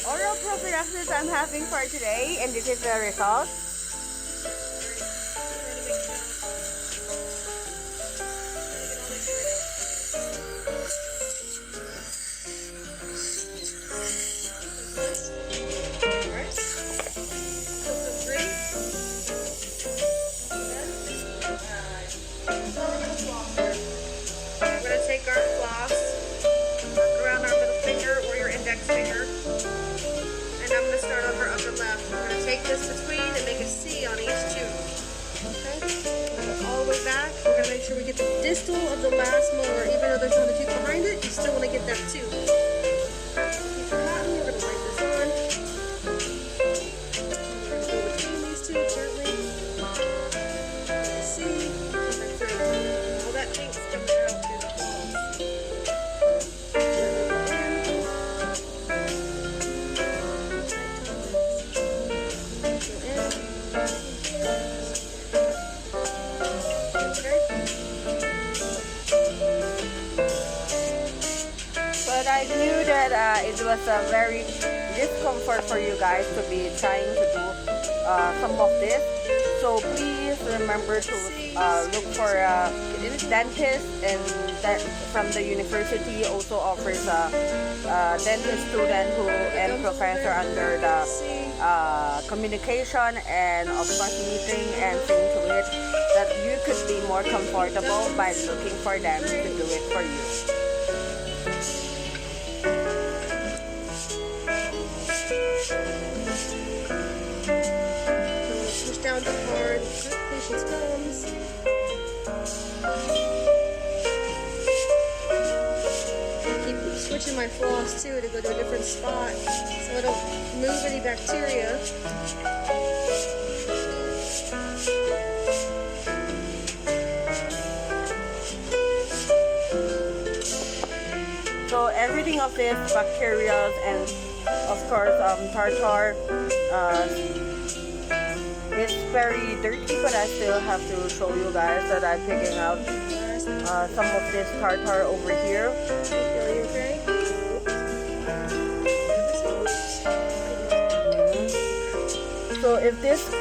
oral prophylaxis I'm having for today, and this is the result. Distal of the last molar, even though there's another tooth behind it, you still want to get that too. Piece of cotton, we're going to wipe this on. We're going to go between these two gently. See, all that paint's coming out through the holes. I knew that it was a very discomfort for you guys to be trying to do some of this. So please remember to look for a dentist, and that from the university also offers a dentist student and professor under the communication and of course meeting and seeing to it that you could be more comfortable by looking for them to do it for you. Push down too hard, patience comes. I keep switching my floss too to go to a different spot so I don't move any bacteria. So everything of this bacteria and of course tartar it's very dirty, but I still have to show you guys that I'm picking out some of this tartar over here. So if this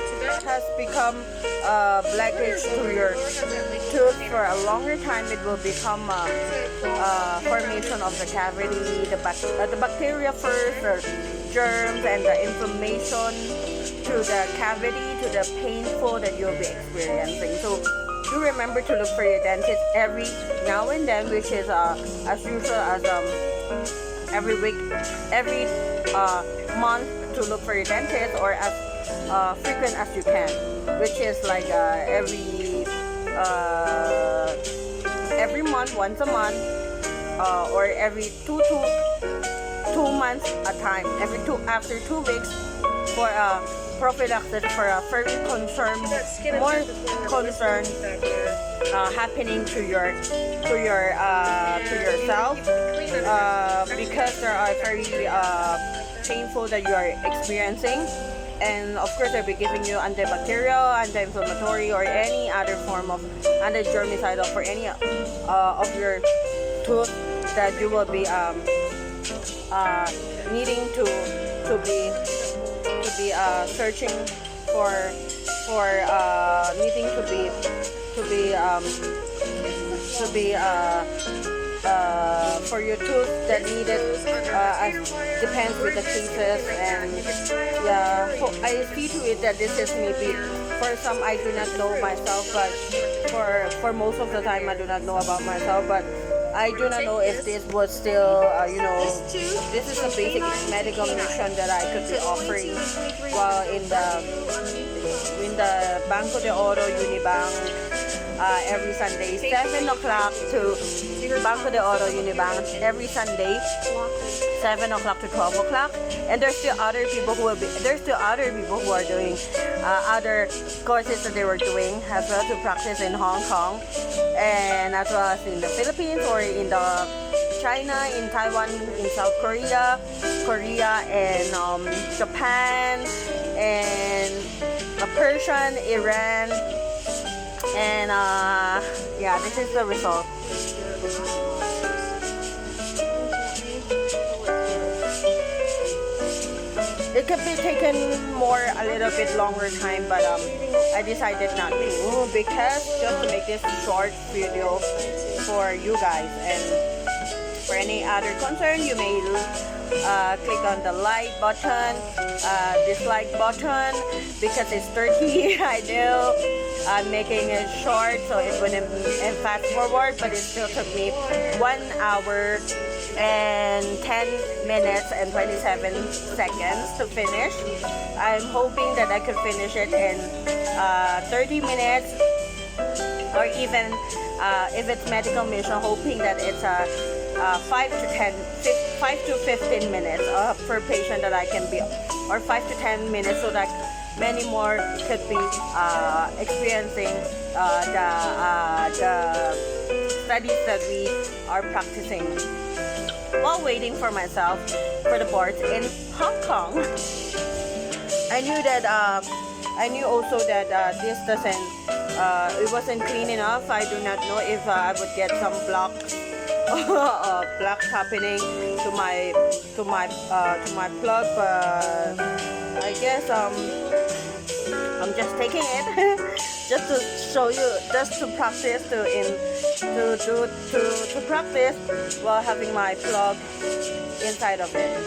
has become blackish to your tooth for a longer time, it will become formation of the cavity, the bacteria first, the germs and the inflammation to the cavity, to the painful that you'll be experiencing. So do remember to look for your dentist every now and then, which is as usual as every week, every month to look for your dentist, or as frequent as you can, which is like every month, once a month, or every 2 months a time, after 2 weeks for prophylaxis for a very more concern happening to yourself, because there are very painful that you are experiencing. And of course, I'll be giving you antibacterial, anti-inflammatory, or any other form of anti-germicidal for any of your tooth that you will be needing to be searching for needing to be for your tooth that needed depends with the cases. And yeah, I see to it that this is maybe for some I do not know myself, but for most of the time I do not know about myself, but I do not know if this was still this is a basic medical mission that I could be offering while in the Banco de Oro Unibank every Sunday, 7 o'clock to Banco de Oro Unibank every Sunday, 7 o'clock to 12 o'clock. And there's still other people who are doing other courses that they were doing as well to practice in Hong Kong, and as well as in the Philippines or in the China, in Taiwan, in South Korea, and Japan, and Persian, Iran, and yeah, this is the result. It could be taken a little bit longer time, but I decided not to, because just to make this short video for you guys. And for any other concern, you may click on the like button, dislike button, because it's 30. I know I'm making it short, so it wouldn't fast forward, but it still took me 1 hour and 10 minutes and 27 seconds to finish. I'm hoping that I could finish it in 30 minutes, or even if it's medical mission, hoping that it's 5 to 15 minutes per patient that I can be, or 5 to 10 minutes, so that many more could be experiencing the studies that we are practicing while waiting for myself for the boards in Hong Kong. I knew also that this doesn't, it wasn't clean enough. I do not know if I would get some blocks happening to my plug, but I guess I'm just taking it just to show you, just to practice, to practice while having my plug inside of it.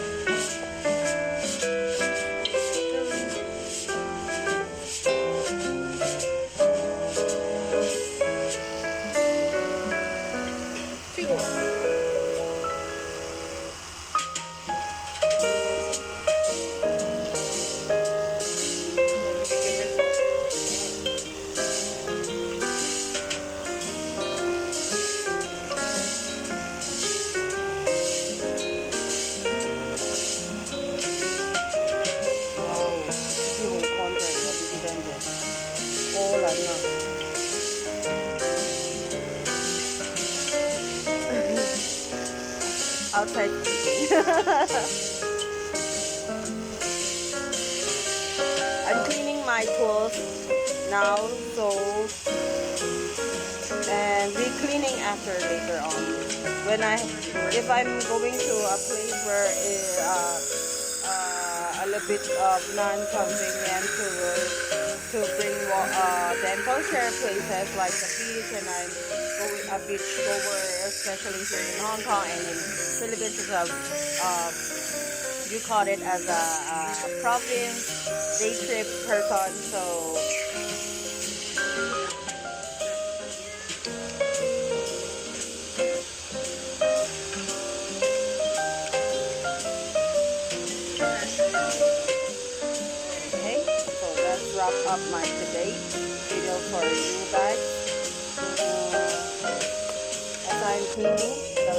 Outside I'm cleaning my tools now, and re-cleaning after later on. If I'm going to a place where a little bit of non-convenient to bring dental care places like the beach, and I'm going a beach goer, especially here in Hong Kong and in Philippines as well. You call it as a province day trip person, so okay, so let's wrap up my today video for you guys. As I'm cleaning the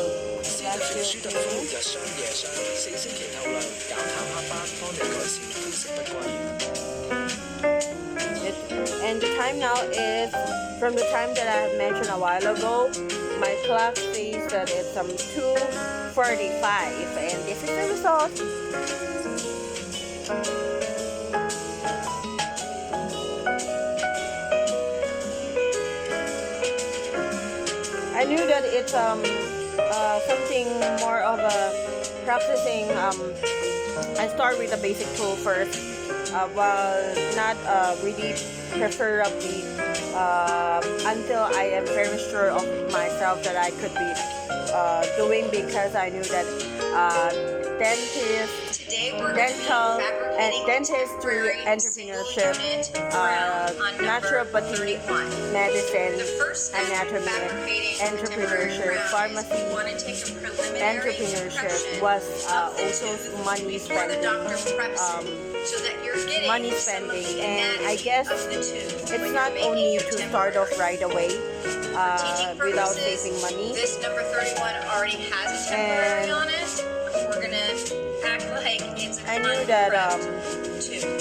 last few things. 日商夜商4星期透量減淡黑斑，幫你改善膚色不歸。 And the time now is from the time that I have mentioned a while ago. My clock says that it's 2:45, and this is the result. that it's something more of a practicing. I start with the basic tool first, while not really preferably until I am very sure of myself that I could be doing, because I knew that dental and dentistry entrepreneurship, naturopathy, medicine, anatomy, entrepreneurship, pharmacy, entrepreneurship was also money spending. And I guess it's not only to start off right away without saving money. This number 31 already has a temporary on it. We're gonna act like it's a I knew that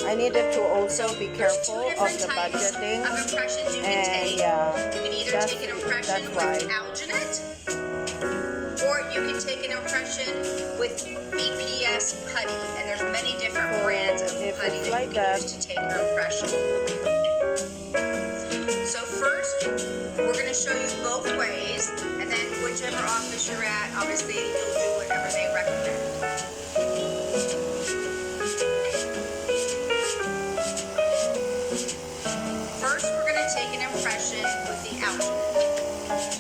I needed to also be careful of the budgeting, of impressions you can and take. yeah, You can either that's take an impression why. with alginate, or you can take an impression with BPS putty, and there's many different brands of if putty it's that like you can that, use to take your impression. So first, we're going to show you both ways, and then whichever office you're at, obviously you'll do whatever they recommend. First, we're going to take an impression with the alginate.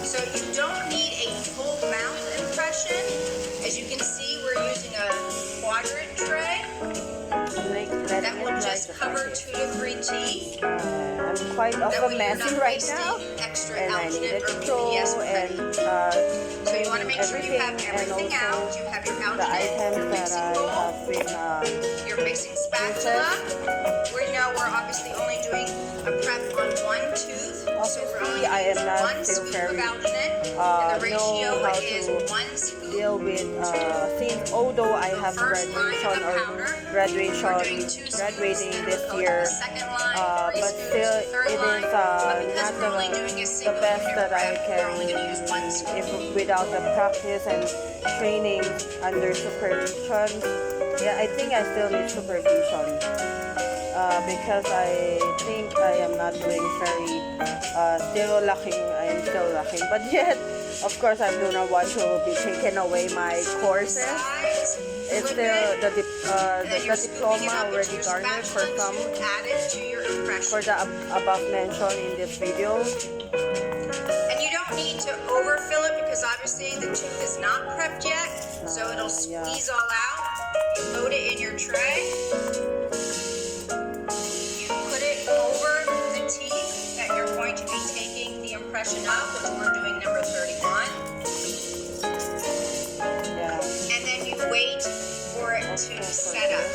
So you don't need a full mouth impression. As you can see, we're using a quadrant tray that will just cover 2 to 3 teeth. I'm quite of a messy right now, and I needed to sew and So you want to make sure you have and everything out. also You have your the items alginate, that I have been your mixing spatula. We know we're obviously only doing a prep on one tooth. So we're only I am using not one still scoop very, of alginate. And the ratio know how is to 1 scoop. deal with since although I have First line graduation of the or powder. We're doing 2 graduating scoops, this then we'll go to year, the second line, 3 but scoops, still the third it line. is But because not we're only doing a the single best unit that I prep, we're only going to use 1 can, scoop. if without the practice and training under supervision. Yeah, I think I still need supervision, because I think I am not doing very I am still lacking, but yet of course I do not want to be taken away my courses. It's still the diploma already garnered for some, for the above mentioned in this video. And you don't need to overfill it because obviously the tooth is not prepped yet, so it'll squeeze all out. Load it in your tray. You put it over the teeth that you're going to be taking the impression of, which we're doing number 31. Yeah. And then you wait for it to set up.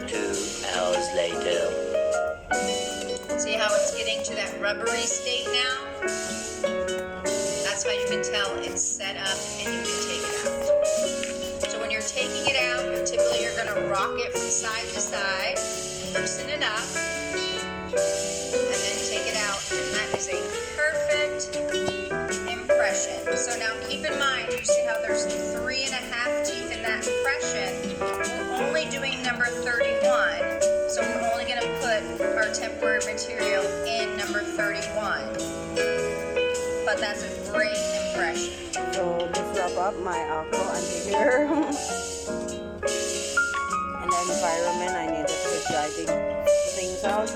2 hours later. See how it's getting to that rubbery state now? That's how you can tell it's set up and you can take it out. So when you're taking it out, typically you're going to rock it from side to side, loosen it up, and then take it out. And that is a perfect impression. So now keep in mind, you see how there's 3.5 teeth in that impression. We're only doing number 31. So we're only going to put our temporary material in number 31. But that's a great impression. So just wrap up my aqua anti-glare. And the environment, I need to quit driving things out.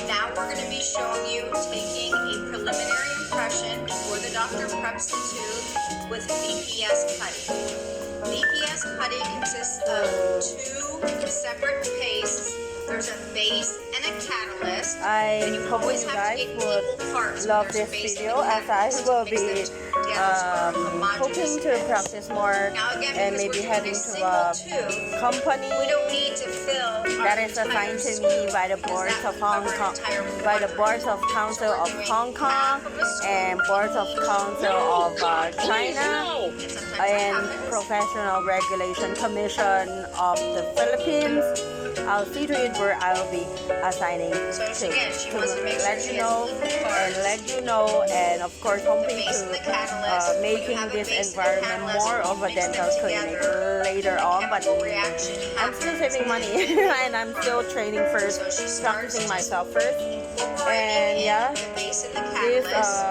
Now we're going to be showing you taking a preliminary impression before the doctor preps the tooth with BPS putty. BPS putty consists of 2 separate pastes. There's a base and a catalyst. I hope always you have to guys get would equal parts. love There's a this base video, and a as I catalyst will to mix be them together so they're homogeneous hoping to mix. practice more Now again, and because maybe we're heading doing a to a single tooth, company we don't need to fill that our is assigned entire to me scoop by the because boards that of would Hong cover an Kong, entire by the quadrant. boards of council So we're of doing Hong Kong half of a scoop and boards of council of China And sometimes that and happens. Professional Regulation Commission of the Philippines. I'll see to it where I'll be assigning So again, she to wants to make sure let she you has know equal and parts. let you know, and of course hoping base and the to catalyst. When you making have a this base and a environment catalyst, more of a mix them dental clinic together, later on, but chemical reaction I'm still happens. saving money and I'm still training first, So she starts practicing myself first, incorporating and in yeah, the base and the this catalyst.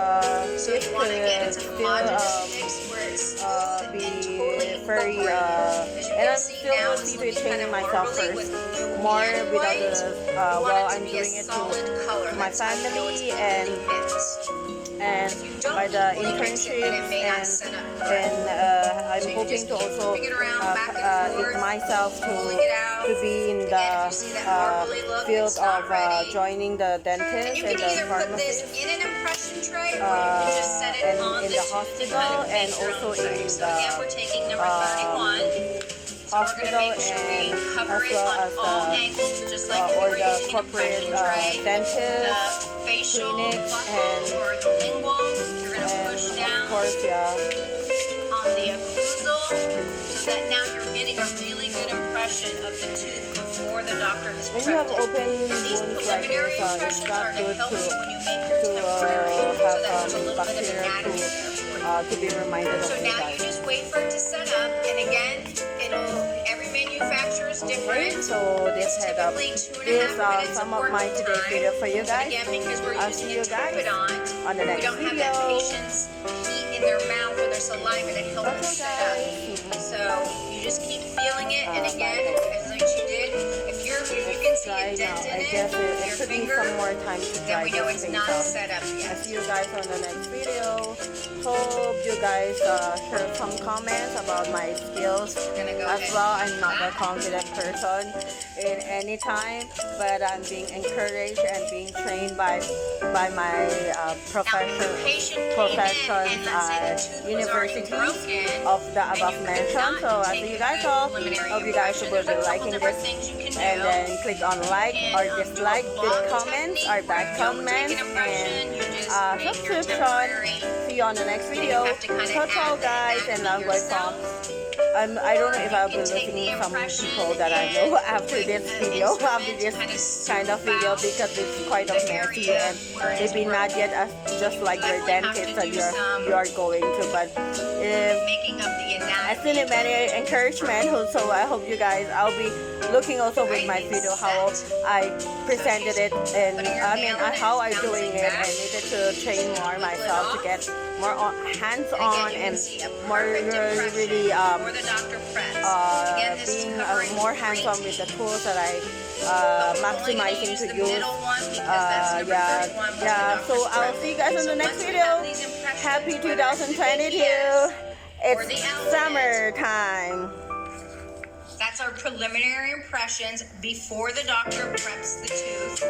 So this you want to get could into still homogeneous mix where it's smooth be and totally very incorporated. As you and can I'm see still now, will it's see to looking kind training of myself marbly first with blue more and without white. the You want well, it to I'm be doing a it solid to color. my That's how you know family it's and evenly mixed. and If you don't by the equally mix it, then it internships may not and set up and correctly. I'm So you hoping just to keep also moving it around back and forth, get myself pulling it out. to be in the Again, if you see that marbly look, field it's not of ready. joining the And dentist you and can the either put this pharmacist in an impression tray or you can just set it and on in this the to kind hospital of and make your also own tray. in So again, we're taking number 31. So we're going to hospital make sure we and cover as it well on as all the angles, just like if you or were the using an corporate impression tray. dentist The facial clinics buckle or the lingual, you're going to and push of down course on the occlusal so that now you're getting a really good impression of the tooth before the doctor has when you have prepped it. open These wounds like preliminary this, it's impressions not are to good help you to when you make your to temporary, so that have there's a little bit of bacteria anatomy there for you. to be reminded So of you now you guys. just wait for it to set up, and again, every manufacturer is Okay, different. so this It's head up. typically 2.5 These are minutes some of of my working today's time. video for you But guys. again, because we're I'll using see you a guys turbidont, on the we next don't have video. that patient's heat in their mouth or their saliva to help it Okay, set up. guys. So you just keep feeling it, and again, bye. as like she did, if you can see Dry a now. dent in I it guess with it your should need finger, some more time to then dry we know this it's thing not out. set up I'll yet. see you guys on the next video. Hope you guys share some comments about my skills Gonna go as ahead well. and I'm do not a that. confident person in any time, but I'm being encouraged and being trained by my Now, if the patient came in professions and let's say the at tooth was already universities broken, of the and above you could mentioned. not So I'll take see you a guys good all. preliminary Hope you guys impression. will There's be a couple liking different this. things you can do. And then click on like You or can, dislike, do a good block comments technique or bad where you don't take comments, an impression, and you just make your subscription. temporary. See you on the next And you video. have to kind of Ciao, ciao, add the guys, and anatomy love by Kong. yourself. I don't know if I'll be You can take listening the to some impression people that I know and after with this an video, after instrument this kind kind of of video, smooth because it's quite the messy area and where it is maybe not yet as just like your Definitely have dentist to that do some you are going to, but if making up the I anatomy. still need many encouragement, so I hope you guys, I'll be looking also with my video how I presented it, and I mean how I'm doing it. I needed to train more myself to get more hands-on and more really before the doctor preps. Again, this is being covering more three hands-on with the teeth. tools that I We're only gonna maximizing use to the use. middle one because that's number 31 was the Yeah. So doctor's I'll prep. see you guys on So the next once we video. have these impressions, Happy whether it's the 2022. DTS or the It's outlet, summertime. that's our preliminary impressions before the doctor preps the tooth.